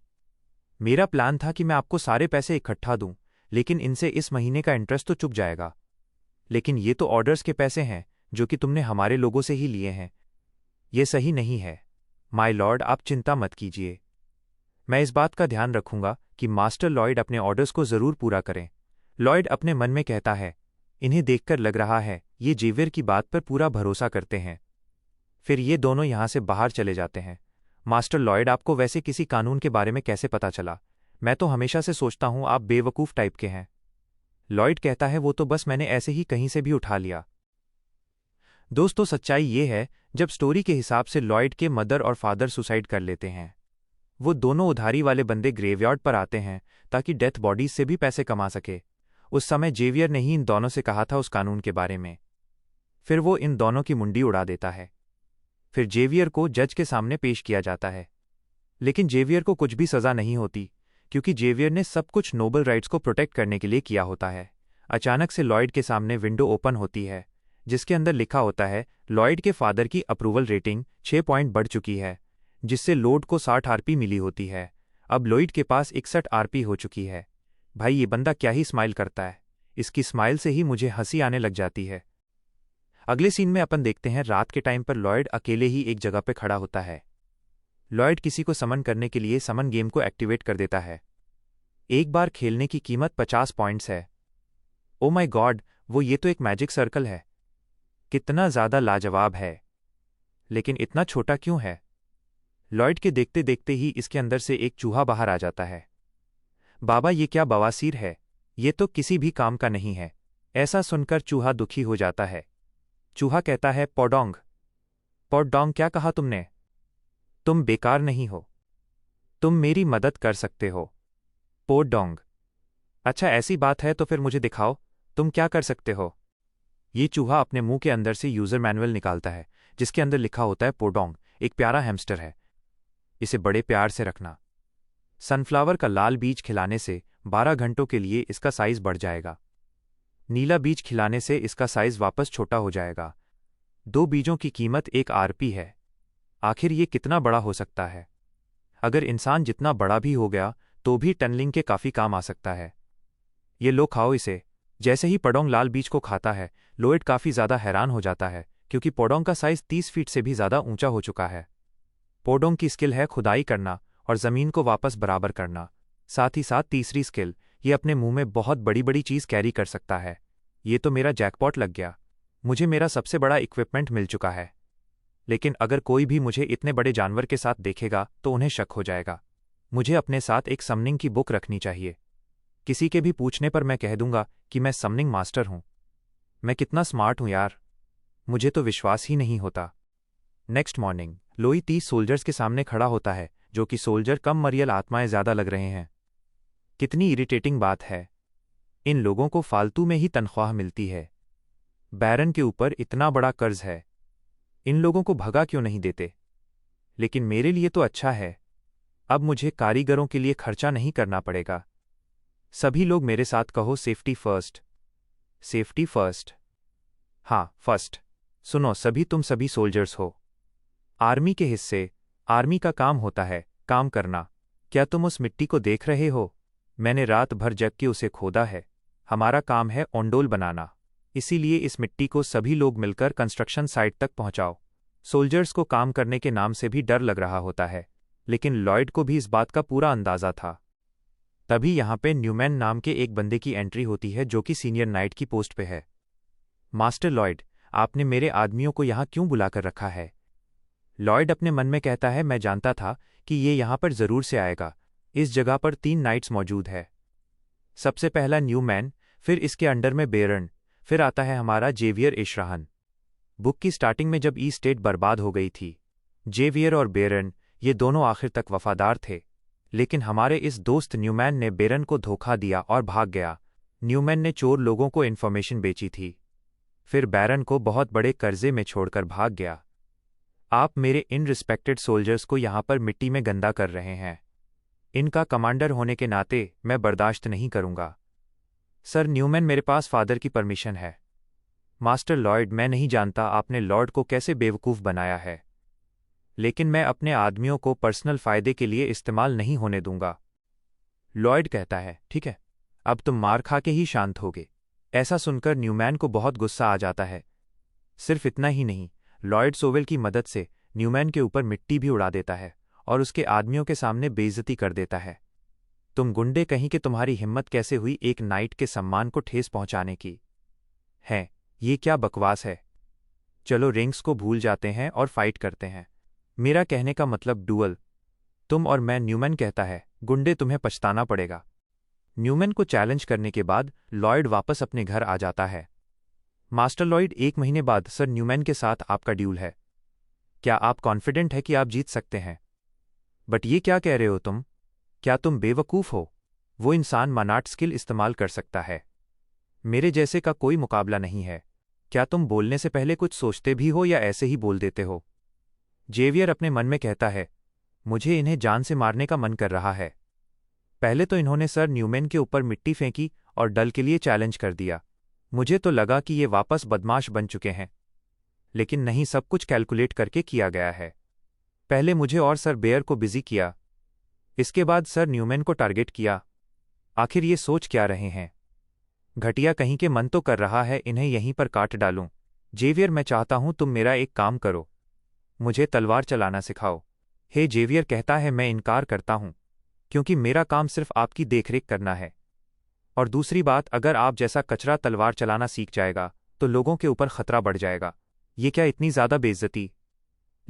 मेरा प्लान था कि मैं आपको सारे पैसे इकट्ठा दूं, लेकिन इनसे इस महीने का इंटरेस्ट तो चुक जाएगा। लेकिन ये तो ऑर्डर्स के पैसे हैं जो कि तुमने हमारे लोगों से ही लिए हैं। ये सही नहीं है। माय लॉर्ड, आप चिंता मत कीजिए, मैं इस बात का ध्यान रखूंगा कि मास्टर लॉयड अपने ऑर्डर्स को जरूर पूरा करें। लॉयड अपने मन में कहता है, इन्हें देखकर लग रहा है ये जेवियर की बात पर पूरा भरोसा करते हैं। फिर ये दोनों यहां से बाहर चले जाते हैं। मास्टर लॉयड, आपको वैसे किसी कानून के बारे में कैसे पता चला? मैं तो हमेशा से सोचता हूं आप बेवकूफ़ टाइप के हैं। लॉयड कहता है, वो तो बस मैंने ऐसे ही कहीं से भी उठा लिया। दोस्तों, सच्चाई ये है, जब स्टोरी के हिसाब से लॉयड के मदर और फादर सुसाइड कर लेते हैं, वो दोनों उधारी वाले बंदे ग्रेवयार्ड पर आते हैं ताकि डेथ बॉडीज से भी पैसे कमा सके। उस समय जेवियर ने ही इन दोनों से कहा था उस कानून के बारे में। फिर वो इन दोनों की मुंडी उड़ा देता है। फिर जेवियर को जज के सामने पेश किया जाता है, लेकिन जेवियर को कुछ भी सज़ा नहीं होती, क्योंकि जेवियर ने सब कुछ नोबल राइट्स को प्रोटेक्ट करने के लिए किया होता है। अचानक से लॉयड के सामने विंडो ओपन होती है, जिसके अंदर लिखा होता है, लॉयड के फादर की अप्रूवल रेटिंग 6 पॉइंट बढ़ चुकी है, जिससे लोड को 60 आरपी मिली होती है। अब लॉयड के पास 61 आरपी हो चुकी है। भाई, ये बंदा क्या ही स्माइल करता है, इसकी स्माइल से ही मुझे हंसी आने लग जाती है। अगले सीन में अपन देखते हैं, रात के टाइम पर लॉयड अकेले ही एक जगह पर खड़ा होता है। लॉयड किसी को समन करने के लिए समन गेम को एक्टिवेट कर देता है। एक बार खेलने की कीमत 50 पॉइंट्स है। ओ माय गॉड, ये तो एक मैजिक सर्कल है। कितना ज़्यादा लाजवाब है, लेकिन इतना छोटा क्यों है? लॉयड के देखते देखते ही इसके अंदर से एक चूहा बाहर आ जाता है। बाबा, ये क्या बवासीर है, ये तो किसी भी काम का नहीं है। ऐसा सुनकर चूहा दुखी हो जाता है। चूहा कहता है, पोडोंग। पोडोंग, क्या कहा तुमने? तुम बेकार नहीं हो, तुम मेरी मदद कर सकते हो। पोडोंग, अच्छा ऐसी बात है तो फिर मुझे दिखाओ, तुम क्या कर सकते हो? ये चूहा अपने मुंह के अंदर से यूजर मैनुअल निकालता है, जिसके अंदर लिखा होता है, पोडोंग एक प्यारा हैमस्टर है, इसे बड़े प्यार से रखना। सनफ्लावर का लाल बीज खिलाने से 12 घंटों के लिए इसका साइज बढ़ जाएगा। नीला बीज खिलाने से इसका साइज वापस छोटा हो जाएगा। 2 बीजों की कीमत 1 आरपी है। आखिर ये कितना बड़ा हो सकता है? अगर इंसान जितना बड़ा भी हो गया तो भी टनलिंग के काफ़ी काम आ सकता है। ये लो, खाओ इसे। जैसे ही पोडोंग लाल बीज को खाता है, लॉयड काफ़ी ज़्यादा हैरान हो जाता है, क्योंकि पोडोंग का साइज 30 फीट से भी ज़्यादा ऊंचा हो चुका है। पोडोंग की स्किल है खुदाई करना और ज़मीन को वापस बराबर करना। साथ ही साथ तीसरी स्किल, ये अपने मुंह में बहुत बड़ी बड़ी चीज़ कैरी कर सकता है। ये तो मेरा जैकपॉट लग गया। मुझे मेरा सबसे बड़ा इक्विपमेंट मिल चुका है। लेकिन अगर कोई भी मुझे इतने बड़े जानवर के साथ देखेगा तो उन्हें शक हो जाएगा। मुझे अपने साथ एक समनिंग की बुक रखनी चाहिए। किसी के भी पूछने पर मैं कह दूंगा कि मैं समनिंग मास्टर हूं। मैं कितना स्मार्ट हूं यार, मुझे तो विश्वास ही नहीं होता। नेक्स्ट मॉर्निंग लोई 30 सोल्जर्स के सामने खड़ा होता है, जो कि सोल्जर कम मरियल आत्माएं ज्यादा लग रहे हैं। कितनी इरिटेटिंग बात है, इन लोगों को फालतू में ही तनख्वाह मिलती है। बैरन के ऊपर इतना बड़ा कर्ज है, इन लोगों को भगा क्यों नहीं देते? लेकिन मेरे लिए तो अच्छा है, अब मुझे कारीगरों के लिए खर्चा नहीं करना पड़ेगा। सभी लोग मेरे साथ कहो, सेफ्टी फर्स्ट। Safety first. हाँ, फर्स्ट। सुनो सभी, तुम सभी सोल्जर्स हो, आर्मी के हिस्से। आर्मी का काम होता है काम करना। क्या तुम उस मिट्टी को देख रहे हो? मैंने रात भर जग के उसे खोदा है। हमारा काम है ओंडोल बनाना, इसीलिए इस मिट्टी को सभी लोग मिलकर कंस्ट्रक्शन साइट तक पहुंचाओ। सोल्जर्स को काम करने के नाम से भी डर लग रहा होता है, लेकिन लॉयड को भी इस बात का पूरा अंदाजा था। तभी यहां पे न्यूमैन नाम के एक बंदे की एंट्री होती है, जो कि सीनियर नाइट की पोस्ट पे है। मास्टर लॉयड, आपने मेरे आदमियों को यहां क्यों बुलाकर रखा है? लॉयड अपने मन में कहता है, मैं जानता था कि ये यहां पर जरूर से आएगा। इस जगह पर 3 नाइट्स मौजूद है। सबसे पहला न्यूमैन, फिर इसके अंडर में बेरन, फिर आता है हमारा जेवियर एशराहन। बुक की स्टार्टिंग में जब ई स्टेट बर्बाद हो गई थी, जेवियर और बेरन ये दोनों आखिर तक वफादार थे। लेकिन हमारे इस दोस्त न्यूमैन ने बेरन को धोखा दिया और भाग गया। न्यूमैन ने चोर लोगों को इन्फॉर्मेशन बेची थी, फिर बैरन को बहुत बड़े कर्जे में छोड़कर भाग गया। आप मेरे इन रिस्पेक्टेड सोल्जर्स को यहां पर मिट्टी में गंदा कर रहे हैं। इनका कमांडर होने के नाते मैं बर्दाश्त नहीं करूंगा। सर न्यूमैन, मेरे पास फादर की परमिशन है। मास्टर लॉयड, मैं नहीं जानता आपने लॉर्ड को कैसे बेवकूफ़ बनाया है, लेकिन मैं अपने आदमियों को पर्सनल फ़ायदे के लिए इस्तेमाल नहीं होने दूंगा। लॉयड कहता है, ठीक है, अब तुम मार खा के ही शांत होगे। ऐसा सुनकर न्यूमैन को बहुत गुस्सा आ जाता है। सिर्फ इतना ही नहीं, लॉयड सोवेल की मदद से न्यूमैन के ऊपर मिट्टी भी उड़ा देता है और उसके आदमियों के सामने बेइज्जती कर देता है। तुम गुंडे कहीं कि तुम्हारी हिम्मत कैसे हुई एक नाइट के सम्मान को ठेस पहुंचाने की? है ये क्या बकवास है? चलो रिंग्स को भूल जाते हैं और फाइट करते हैं। मेरा कहने का मतलब डुअल, तुम और मैं। न्यूमैन कहता है, गुंडे तुम्हें पछताना पड़ेगा। न्यूमैन को चैलेंज करने के बाद लॉयड वापस अपने घर आ जाता है। मास्टर लॉयड, 1 महीने बाद सर न्यूमैन के साथ आपका ड्यूल है। क्या आप कॉन्फिडेंट है कि आप जीत सकते हैं? बट ये क्या कह रहे हो तुम? क्या तुम बेवकूफ़ हो? वो इंसान मानाट स्किल इस्तेमाल कर सकता है, मेरे जैसे का कोई मुकाबला नहीं है। क्या तुम बोलने से पहले कुछ सोचते भी हो या ऐसे ही बोल देते हो? जेवियर अपने मन में कहता है, मुझे इन्हें जान से मारने का मन कर रहा है। पहले तो इन्होंने सर न्यूमैन के ऊपर मिट्टी फेंकी और डल के लिए चैलेंज कर दिया। मुझे तो लगा कि ये वापस बदमाश बन चुके हैं, लेकिन नहीं, सब कुछ कैलकुलेट करके किया गया है। पहले मुझे और सर बेयर को बिजी किया, इसके बाद सर न्यूमैन को टारगेट किया। आखिर ये सोच क्या रहे हैं? घटिया कहीं के मन तो कर रहा है इन्हें यहीं पर काट डालूं। जेवियर, मैं चाहता हूं तुम मेरा एक काम करो, मुझे तलवार चलाना सिखाओ। हे जेवियर कहता है, मैं इनकार करता हूं, क्योंकि मेरा काम सिर्फ आपकी देखरेख करना है। और दूसरी बात, अगर आप जैसा कचरा तलवार चलाना सीख जाएगा तो लोगों के ऊपर खतरा बढ़ जाएगा। ये क्या इतनी ज़्यादा बेइज्जती?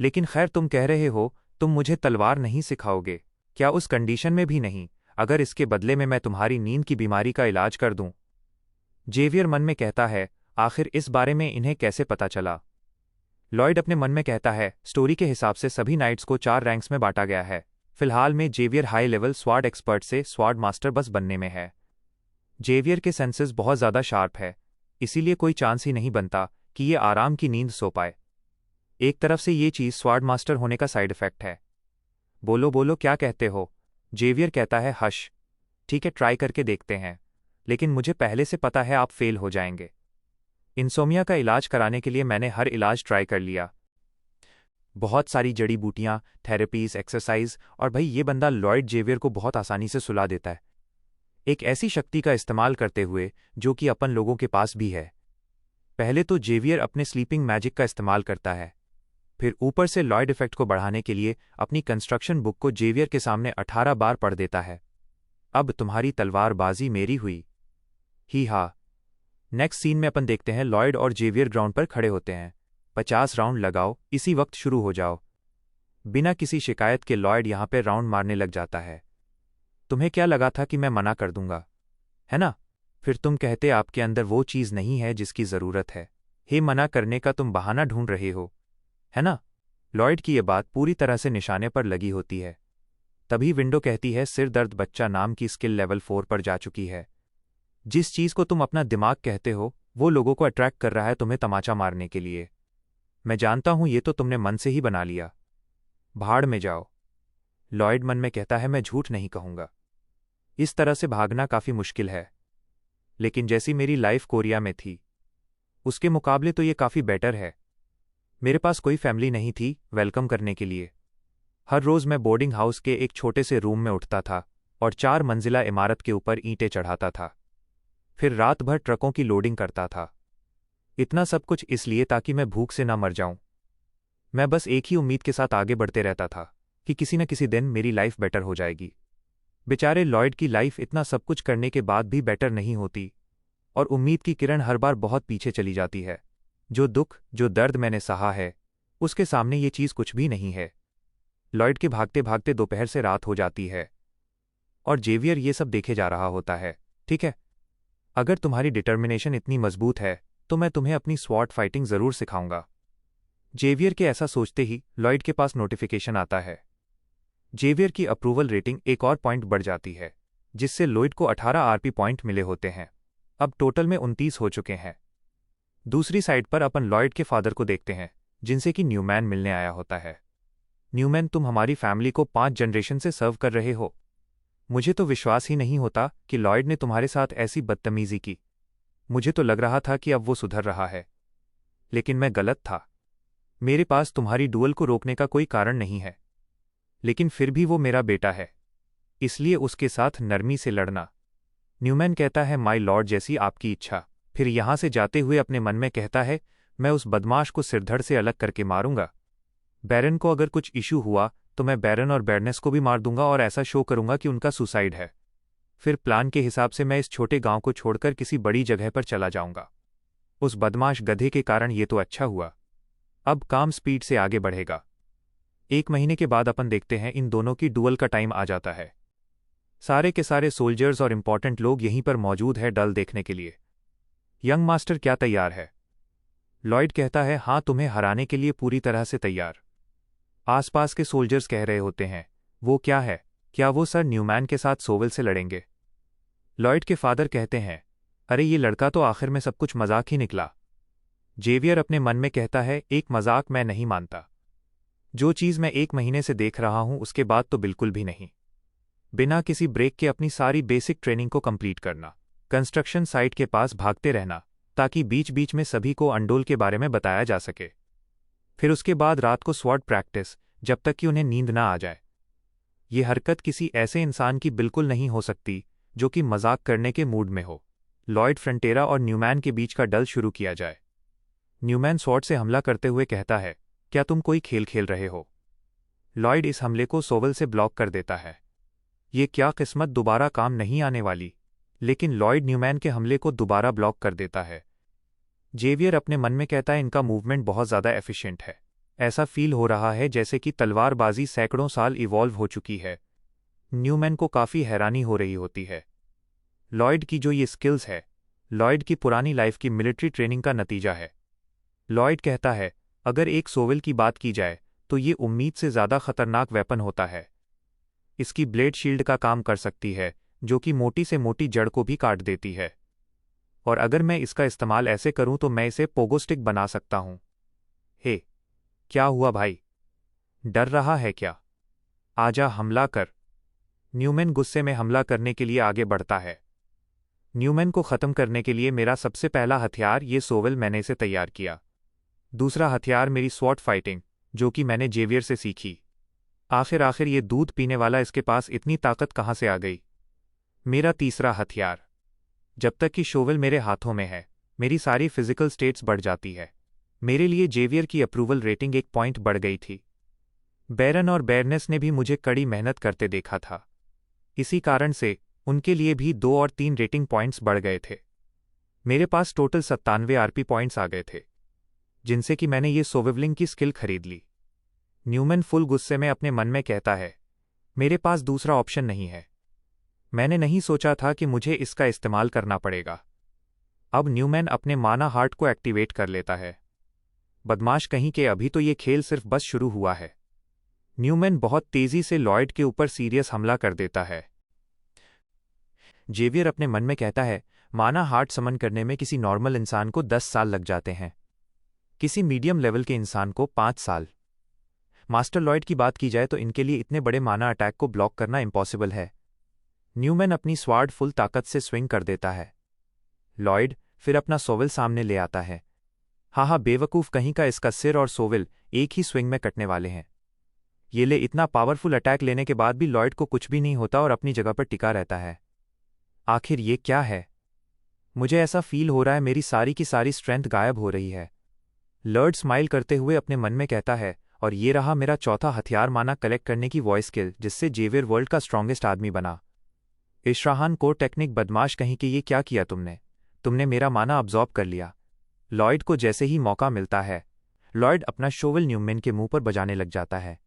लेकिन खैर, तुम कह रहे हो तुम मुझे तलवार नहीं सिखाओगे। क्या उस कंडीशन में भी नहीं, अगर इसके बदले में मैं तुम्हारी नींद की बीमारी का इलाज कर दूं? जेवियर मन में कहता है, आखिर इस बारे में इन्हें कैसे पता चला? लॉयड अपने मन में कहता है, स्टोरी के हिसाब से सभी नाइट्स को 4 रैंक्स में बांटा गया है। फिलहाल में Xavier high level sword expert से स्वार्ड मास्टर बस बनने में है। जेवियर के सेंसेस बहुत ज़्यादा शार्प है, इसीलिए कोई चांस ही नहीं बनता कि ये आराम की नींद सो पाए। एक तरफ से ये चीज़ स्वार्ड मास्टर होने का साइड इफेक्ट है। बोलो बोलो, क्या कहते हो? जेवियर कहता है, हश, ठीक है, ट्राई करके देखते हैं, लेकिन मुझे पहले से पता है आप फेल हो जाएंगे। इंसोमिया का इलाज कराने के लिए मैंने हर इलाज ट्राई कर लिया, बहुत सारी जड़ी बूटियां, थेरेपीज, एक्सरसाइज, और भाई ये बंदा लॉयड जेवियर को बहुत आसानी से सुला देता है, एक ऐसी शक्ति का इस्तेमाल करते हुए जो कि अपन लोगों के पास भी है। पहले तो जेवियर अपने स्लीपिंग मैजिक का इस्तेमाल करता है, फिर ऊपर से लॉयड इफेक्ट को बढ़ाने के लिए अपनी कंस्ट्रक्शन बुक को जेवियर के सामने 18 बार पढ़ देता है। अब तुम्हारी तलवारबाजी मेरी हुई। ही हा। नेक्स्ट सीन में अपन देखते हैं लॉयड और जेवियर ग्राउंड पर खड़े होते हैं। 50 राउंड लगाओ, इसी वक्त शुरू हो जाओ। बिना किसी शिकायत के लॉयड यहाँ पे राउंड मारने लग जाता है। तुम्हें क्या लगा था कि मैं मना कर दूंगा, है ना? फिर तुम कहते आपके अंदर वो चीज़ नहीं है जिसकी ज़रूरत है। हे, मना करने का तुम बहाना ढूंढ रहे हो, है ना? लॉयड की ये बात पूरी तरह से निशाने पर लगी होती है। तभी विंडो कहती है सिर दर्द बच्चा नाम की स्किल लेवल 4 पर जा चुकी है। जिस चीज़ को तुम अपना दिमाग कहते हो वो लोगों को अट्रैक्ट कर रहा है तुम्हें तमाचा मारने के लिए। मैं जानता हूं ये तो तुमने मन से ही बना लिया। भाड़ में जाओ। लॉयड मन में कहता है मैं झूठ नहीं कहूंगा। इस तरह से भागना काफी मुश्किल है, लेकिन जैसी मेरी लाइफ कोरिया में थी उसके मुकाबले तो ये काफी बेटर है। मेरे पास कोई फैमिली नहीं थी वेलकम करने के लिए। हर रोज मैं बोर्डिंग हाउस के एक छोटे से रूम में उठता था और 4 मंजिला इमारत के ऊपर ईंटें चढ़ाता था। फिर रात भर ट्रकों की लोडिंग करता था। इतना सब कुछ इसलिए ताकि मैं भूख से ना मर जाऊं। मैं बस एक ही उम्मीद के साथ आगे बढ़ते रहता था कि किसी न किसी दिन मेरी लाइफ बेटर हो जाएगी। बेचारे लॉयड की लाइफ इतना सब कुछ करने के बाद भी बेटर नहीं होती और उम्मीद की किरण हर बार बहुत पीछे चली जाती है। जो दुख, जो दर्द मैंने सहा है उसके सामने ये चीज़ कुछ भी नहीं है। लॉयड के भागते भागते दोपहर से रात हो जाती है और जेवियर ये सब देखे जा रहा होता है। ठीक है, अगर तुम्हारी डिटर्मिनेशन इतनी मजबूत है तो मैं तुम्हें अपनी स्वॉर्ड फाइटिंग जरूर सिखाऊंगा। जेवियर के ऐसा सोचते ही लॉयड के पास नोटिफिकेशन आता है। जेवियर की अप्रूवल रेटिंग एक और पॉइंट बढ़ जाती है, जिससे लॉयड को 18 आरपी पॉइंट मिले होते हैं। अब टोटल में 29 हो चुके हैं। दूसरी साइड पर अपन लॉयड के फादर को देखते हैं, जिनसे कि न्यूमैन मिलने आया होता है। न्यूमैन, तुम हमारी फैमिली को 5 जनरेशन से सर्व कर रहे हो। मुझे तो विश्वास ही नहीं होता कि लॉयड ने तुम्हारे साथ ऐसी बदतमीजी की। मुझे तो लग रहा था कि अब वो सुधर रहा है, लेकिन मैं गलत था। मेरे पास तुम्हारी डुअल को रोकने का कोई कारण नहीं है, लेकिन फिर भी वो मेरा बेटा है, इसलिए उसके साथ नरमी से लड़ना। न्यूमैन कहता है माय लॉर्ड, जैसी आपकी इच्छा। फिर यहां से जाते हुए अपने मन में कहता है मैं उस बदमाश को सिरधड़ से अलग करके मारूंगा। बैरन को अगर कुछ इशू हुआ तो मैं बैरन और बैरनेस को भी मार दूंगा और ऐसा शो करूंगा कि उनका सुसाइड है। फिर प्लान के हिसाब से मैं इस छोटे गांव को छोड़कर किसी बड़ी जगह पर चला जाऊंगा। उस बदमाश गधे के कारण ये तो अच्छा हुआ। अब काम स्पीड से आगे बढ़ेगा। 1 महीने के बाद अपन देखते हैं इन दोनों की डुअल का टाइम आ जाता है। सारे के सारे सोल्जर्स और इंपॉर्टेंट लोग यहीं पर मौजूद है डल देखने के लिए। यंग मास्टर, क्या तैयार है? लॉयड कहता है हाँ, तुम्हें हराने के लिए पूरी तरह से तैयार। आसपास के सोल्जर्स कह रहे होते हैं वो क्या है, क्या वो सर न्यूमैन के साथ सोवेल से लड़ेंगे? लॉयड के फादर कहते हैं अरे ये लड़का तो आखिर में सब कुछ मजाक ही निकला। जेवियर अपने मन में कहता है एक मजाक मैं नहीं मानता। जो चीज़ मैं 1 महीने से देख रहा हूं उसके बाद तो बिल्कुल भी नहीं। बिना किसी ब्रेक के अपनी सारी बेसिक ट्रेनिंग को कंप्लीट करना, कंस्ट्रक्शन साइट के पास भागते रहना ताकि बीच बीच में सभी को अंडोल के बारे में बताया जा सके। फिर उसके बाद रात को स्वॉर्ड प्रैक्टिस जब तक कि उन्हें नींद ना आ जाए। ये हरकत किसी ऐसे इंसान की बिल्कुल नहीं हो सकती जो कि मजाक करने के मूड में हो। लॉयड, फ्रंटेरा और न्यूमैन के बीच का डल शुरू किया जाए। न्यूमैन स्वॉर्ड से हमला करते हुए कहता है क्या तुम कोई खेल खेल रहे हो? लॉयड इस हमले को सोवेल से ब्लॉक कर देता है। ये क्या किस्मत, दोबारा काम नहीं आने वाली। लेकिन लॉयड न्यूमैन के हमले को दोबारा ब्लॉक कर देता है। जेवियर अपने मन में कहता है इनका मूवमेंट बहुत ज़्यादा एफिशिएंट है। ऐसा फील हो रहा है जैसे कि तलवारबाजी सैकड़ों साल इवॉल्व हो चुकी है। न्यूमैन को काफ़ी हैरानी हो रही होती है। लॉयड की जो ये स्किल्स है लॉयड की पुरानी लाइफ की मिलिट्री ट्रेनिंग का नतीजा है। लॉयड कहता है अगर एक सोवेल की बात की जाए तो ये उम्मीद से ज़्यादा खतरनाक वेपन होता है। इसकी ब्लेड शील्ड का काम कर सकती है जो कि मोटी से मोटी जड़ को भी काट देती है, और अगर मैं इसका इस्तेमाल ऐसे करूं तो मैं इसे पोगोस्टिक बना सकता हूं। हे, क्या हुआ भाई, डर रहा है क्या? आजा, हमला कर। न्यूमैन गुस्से में हमला करने के लिए आगे बढ़ता है। न्यूमैन को ख़त्म करने के लिए मेरा सबसे पहला हथियार ये सोवेल मैंने इसे तैयार किया। दूसरा हथियार मेरी स्वॉर्ड फाइटिंग जो कि मैंने जेवियर से सीखी। आखिर ये दूध पीने वाला, इसके पास इतनी ताकत कहाँ से आ गई? मेरा तीसरा हथियार, जब तक कि शोवेल मेरे हाथों में है मेरी सारी फिजिकल स्टेट्स बढ़ जाती है। मेरे लिए जेवियर की अप्रूवल रेटिंग 1 पॉइंट बढ़ गई थी। बैरन और बैरनेस ने भी मुझे कड़ी मेहनत करते देखा था, इसी कारण से उनके लिए भी 2 और 3 रेटिंग पॉइंट्स बढ़ गए थे। मेरे पास टोटल 97 आरपी पॉइंट्स आ गए थे, जिनसे कि मैंने ये सोविवलिंग की स्किल खरीद ली। न्यूमैन फुल गुस्से में अपने मन में कहता है, मेरे पास दूसरा ऑप्शन नहीं है। मैंने नहीं सोचा था कि मुझे इसका इस्तेमाल करना पड़ेगा। अब न्यूमैन अपने माना हार्ट को एक्टिवेट कर लेता है। बदमाश कहीं के, अभी तो ये खेल सिर्फ बस शुरू हुआ है। न्यूमैन बहुत तेजी से लॉयड के ऊपर सीरियस हमला कर देता है। जेवियर अपने मन में कहता है, माना हार्ट समन करने में किसी नॉर्मल इंसान को 10 साल लग जाते हैं, किसी मीडियम लेवल के इंसान को 5 साल। मास्टर लॉयड की बात की जाए तो इनके लिए इतने बड़े माना अटैक को ब्लॉक करना इम्पॉसिबल है। न्यूमैन अपनी स्वार्ड फुल ताकत से स्विंग कर देता है। लॉयड फिर अपना सोविल सामने ले आता है। हाँ, बेवकूफ़ कहीं का, इसका सिर और सोविल एक ही स्विंग में कटने वाले हैं। ये ले इतना पावरफुल अटैक लेने के बाद भी लॉयड को कुछ भी नहीं होता और अपनी जगह पर टिका रहता है। आखिर ये क्या है? मुझे ऐसा फील हो रहा है मेरी सारी की सारी स्ट्रेंथ गायब हो रही है। लॉयड स्माइल करते हुए अपने मन में कहता है, और ये रहा मेरा चौथा हथियार, माना कलेक्ट करने की वॉइस स्किल, जिससे जेवियर वर्ल्ड का स्ट्रॉन्गेस्ट आदमी बना। इशराहान कोर टेक्निक, बदमाश कहीं कि, ये क्या किया तुमने मेरा माना अब्जॉर्ब कर लिया। लॉयड को जैसे ही मौका मिलता है, लॉयड अपना शोवल न्यूमैन के मुंह पर बजाने लग जाता है।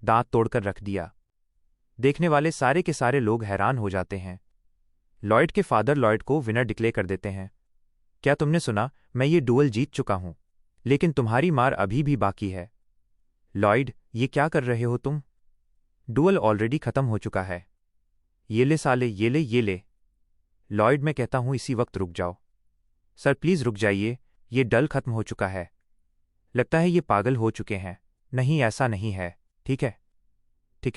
दांत तोड़कर रख दिया। देखने वाले सारे के सारे लोग हैरान हो जाते हैं। लॉयड के फादर लॉयड को विनर डिक्लेयर कर देते हैं। क्या तुमने सुना? मैं ये डुअल जीत चुका हूं, लेकिन तुम्हारी मार अभी भी बाकी है। लॉयड, ये क्या कर रहे हो तुम? डुअल ऑलरेडी खत्म हो चुका है। ये ले साले, ये ले। लॉयड, मैं कहता हूं इसी वक्त रुक जाओ। सर प्लीज रुक जाइए, ये डल खत्म हो चुका है। लगता है ये पागल हो चुके हैं। नहीं, ऐसा नहीं है। ठीक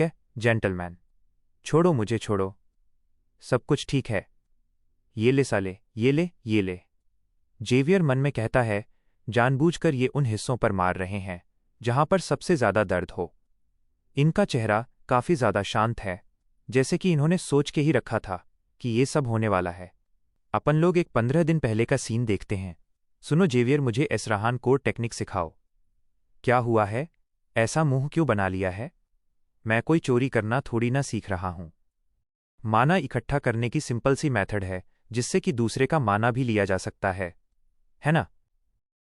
है जेंटलमैन, छोड़ो मुझे, छोड़ो, सब कुछ ठीक है। ये ले साले, ये ले। जेवियर मन में कहता है, जानबूझकर ये उन हिस्सों पर मार रहे हैं जहां पर सबसे ज्यादा दर्द हो। इनका चेहरा काफी ज्यादा शांत है, जैसे कि इन्होंने सोच के ही रखा था कि ये सब होने वाला है। अपन लोग एक 15 दिन पहले का सीन देखते हैं। सुनो जेवियर, मुझे इशराहान कोर टेक्निक सिखाओ। क्या हुआ है? ऐसा मुंह क्यों बना लिया है? मैं कोई चोरी करना थोड़ी ना सीख रहा हूं। माना इकट्ठा करने की सिंपल सी मेथड है, जिससे कि दूसरे का माना भी लिया जा सकता है ना?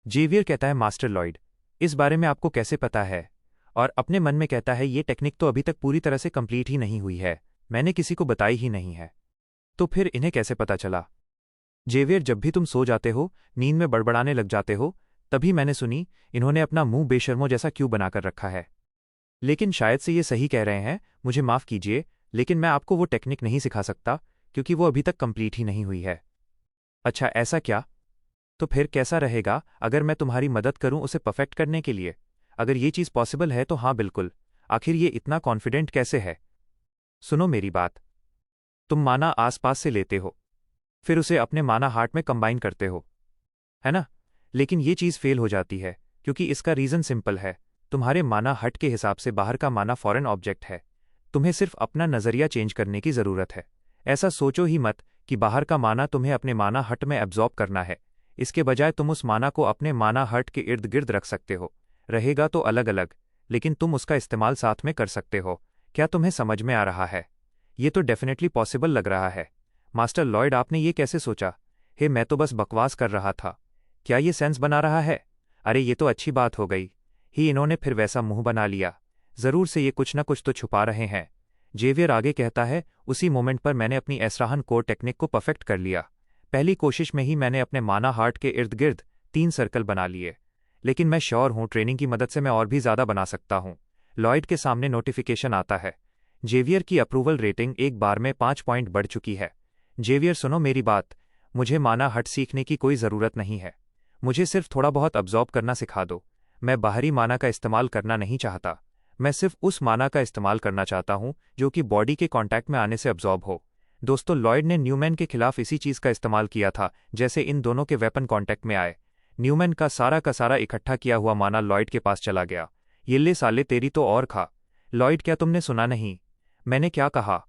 जेवियर कहता है, मास्टर लॉयड, इस बारे में आपको कैसे पता है? और अपने मन में कहता है, ये टेक्निक तो अभी तक पूरी तरह से कंप्लीट ही नहीं हुई है, मैंने किसी को बताई ही नहीं है। तो फिर इन्हें कैसे पता चला? जेवियर, जब भी तुम सो जाते हो, नींद में बड़बड़ाने लग जाते हो, तभी मैंने सुनी इन्होंने अपना मुंह बेशर्मों जैसा क्यों बनाकर रखा है। लेकिन शायद से ये सही कह रहे हैं, मुझे माफ कीजिए, लेकिन मैं आपको वो टेक्निक नहीं सिखा सकता क्योंकि वो अभी तक कंप्लीट ही नहीं हुई है। अच्छा, ऐसा क्या? तो फिर कैसा रहेगा अगर मैं तुम्हारी मदद करूं उसे परफेक्ट करने के लिए? अगर ये चीज़ पॉसिबल है तो हाँ, बिल्कुल। आखिर ये इतना कॉन्फिडेंट कैसे है? सुनो मेरी बात, तुम माना आसपास से लेते हो, फिर उसे अपने माना हार्ट में कंबाइन करते हो, है ना? लेकिन ये चीज़ फेल हो जाती है क्योंकि इसका रीज़न सिंपल है। तुम्हारे माना हट के हिसाब से बाहर का माना फॉरेन ऑब्जेक्ट है। तुम्हें सिर्फ अपना नज़रिया चेंज करने की ज़रूरत है। ऐसा सोचो ही मत कि बाहर का माना तुम्हें अपने माना हट में एब्जॉर्ब करना है। इसके बजाय तुम उस माना को अपने माना हट के इर्द गिर्द रख सकते हो। रहेगा तो अलग अलग, लेकिन तुम उसका इस्तेमाल साथ में कर सकते हो। क्या तुम्हें समझ में आ रहा है? ये तो डेफिनेटली पॉसिबल लग रहा है। मास्टर लॉयड, आपने ये कैसे सोचा? हे, मैं तो बस बकवास कर रहा था। क्या ये सेंस बना रहा है? अरे ये तो अच्छी बात हो गई ही, इन्होंने फिर वैसा मुंह बना लिया। जरूर से ये कुछ न कुछ तो छुपा रहे हैं। जेवियर आगे कहता है, उसी मोमेंट पर मैंने अपनी इशराहान कोर टेक्निक को परफेक्ट कर लिया। पहली कोशिश में ही मैंने अपने माना हार्ट के इर्द गिर्द 3 सर्कल बना लिए, लेकिन मैं श्योर हूं ट्रेनिंग की मदद से मैं और भी ज्यादा बना सकता हूं। लॉयड के सामने नोटिफिकेशन आता है। जेवियर की अप्रूवल रेटिंग एक बार में 5 पॉइंट बढ़ चुकी है। जेवियर, सुनो मेरी बात, मुझे माना हट सीखने की कोई ज़रूरत नहीं है। मुझे सिर्फ थोड़ा बहुत अब्जॉर्ब करना सिखा दो। मैं बाहरी माना का इस्तेमाल करना नहीं चाहता। मैं सिर्फ उस माना का इस्तेमाल करना चाहता हूं जो कि बॉडी के कांटेक्ट में आने से अब्जॉर्ब हो। दोस्तों, लॉयड ने न्यूमैन के खिलाफ इसी चीज़ का इस्तेमाल किया था जैसे इन दोनों के वेपन कांटेक्ट में आए। न्यूमैन का सारा इकट्ठा किया हुआ माना लॉयड के पास चला गया। ये ले साले, तेरी तो और खा। लॉयड, क्या तुमने सुना नहीं? मैंने क्या कहा?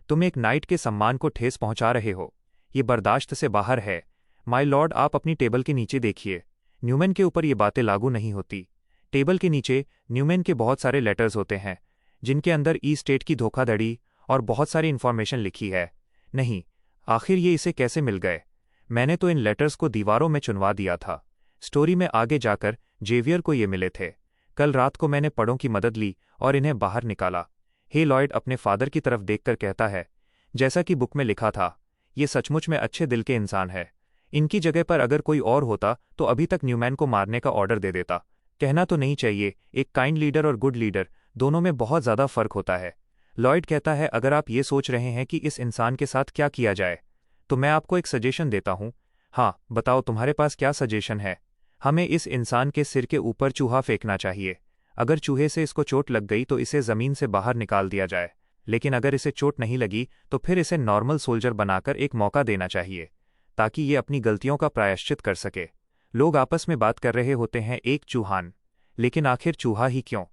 तुम एक नाइट के सम्मान को ठेस पहुंचा रहे हो। ये बर्दाश्त से बाहर है। माय लॉर्ड, आप अपनी टेबल के नीचे देखिए। न्यूमैन के ऊपर ये बातें लागू नहीं होती। टेबल के नीचे न्यूमैन के बहुत सारे लेटर्स होते हैं जिनके अंदर ई स्टेट की धोखाधड़ी और बहुत सारी इन्फॉर्मेशन लिखी है। नहीं, आखिर ये इसे कैसे मिल गए? मैंने तो इन लेटर्स को दीवारों में चुनवा दिया था। स्टोरी में आगे जाकर जेवियर को ये मिले थे। कल रात को मैंने पड़ों की मदद ली और इन्हें बाहर निकाला। हे लॉयड अपने फादर की तरफ देखकर कहता है, जैसा कि बुक में लिखा था, ये सचमुच में अच्छे दिल के इंसान है। इनकी जगह पर अगर कोई और होता तो अभी तक न्यूमैन को मारने का ऑर्डर दे देता। कहना तो नहीं चाहिए, एक काइंड लीडर और गुड लीडर दोनों में बहुत ज़्यादा फर्क होता है। लॉयड कहता है, अगर आप ये सोच रहे हैं कि इस इंसान के साथ क्या किया जाए, तो मैं आपको एक सजेशन देता हूँ। हाँ, बताओ तुम्हारे पास क्या सजेशन है? हमें इस इंसान के सिर के ऊपर चूहा फेंकना चाहिए। अगर चूहे से इसको चोट लग गई तो इसे ज़मीन से बाहर निकाल दिया जाए, लेकिन अगर इसे चोट नहीं लगी तो फिर इसे नॉर्मल सोल्जर बनाकर एक मौका देना चाहिए, ताकि ये अपनी गलतियों का प्रायश्चित कर सके। लोग आपस में बात कर रहे होते हैं, एक चूहान। लेकिन आखिर चूहा ही क्यों?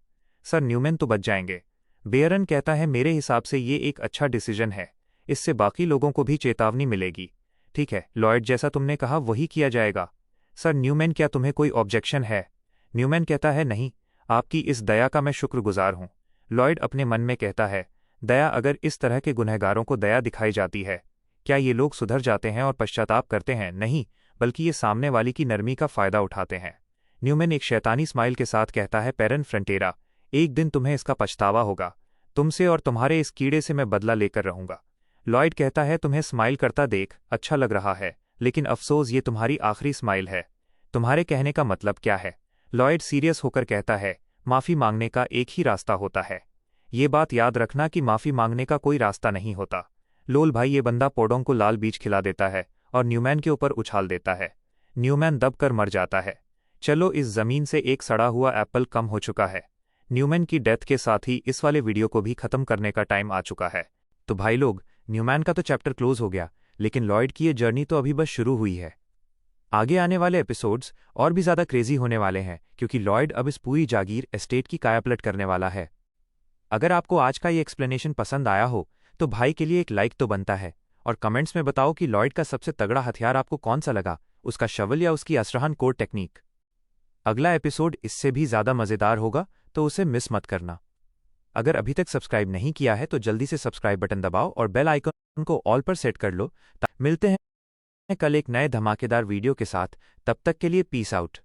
सर न्यूमैन तो बच जाएंगे। बेयरन कहता है, मेरे हिसाब से ये एक अच्छा डिसीजन है। इससे बाकी लोगों को भी चेतावनी मिलेगी। ठीक है लॉयड, जैसा तुमने कहा वही किया जाएगा। सर न्यूमैन, क्या तुम्हें कोई ऑब्जेक्शन है? न्यूमैन कहता है, नहीं, आपकी इस दया का मैं शुक्रगुजार हूं। लॉयड अपने मन में कहता है, दया, अगर इस तरह के गुनहगारों को दया दिखाई जाती है, क्या ये लोग सुधर जाते हैं और पश्चाताप करते हैं? नहीं, बल्कि ये सामने वाली की नरमी का फायदा उठाते हैं। न्यूमैन एक शैतानी स्माइल के साथ कहता है, पेरन फ्रंटेरा, एक दिन तुम्हें इसका पछतावा होगा। तुमसे और तुम्हारे इस कीड़े से मैं बदला लेकर रहूंगा। लॉयड कहता है, तुम्हें स्माइल करता देख अच्छा लग रहा है, लेकिन अफसोस ये तुम्हारी आखिरी स्माइल है। तुम्हारे कहने का मतलब क्या है? लॉयड सीरियस होकर कहता है, माफ़ी मांगने का एक ही रास्ता होता है। ये बात याद रखना कि माफ़ी मांगने का कोई रास्ता नहीं होता। लोल भाई, ये बंदा पोडोंग को लाल बीज खिला देता है और न्यूमैन के ऊपर उछाल देता है। न्यूमैन दबकर मर जाता है। चलो, इस जमीन से एक सड़ा हुआ एप्पल कम हो चुका है। न्यूमैन की डेथ के साथ ही इस वाले वीडियो को भी खत्म करने का टाइम आ चुका है। तो भाई लोग, न्यूमैन का तो चैप्टर क्लोज हो गया, लेकिन लॉयड की ये जर्नी तो अभी बस शुरू हुई है। आगे आने वाले एपिसोड्स और भी ज़्यादा क्रेजी होने वाले हैं, क्योंकि लॉयड अब इस पूरी जागीर एस्टेट की कायापलट करने वाला है। अगर आपको आज का ये एक्सप्लेनेशन पसंद आया हो तो भाई के लिए एक लाइक तो बनता है, और कमेंट्स में बताओ कि लॉयड का सबसे तगड़ा हथियार आपको कौन सा लगा, उसका शवल या उसकी असरहन कोर टेक्निक। अगला एपिसोड इससे भी ज़्यादा मज़ेदार होगा, तो उसे मिस मत करना। अगर अभी तक सब्सक्राइब नहीं किया है तो जल्दी से सब्सक्राइब बटन दबाओ और बेल आइकन को ऑल पर सेट कर लो। मिलते हैं कल एक नए धमाकेदार वीडियो के साथ। तब तक के लिए पीस आउट।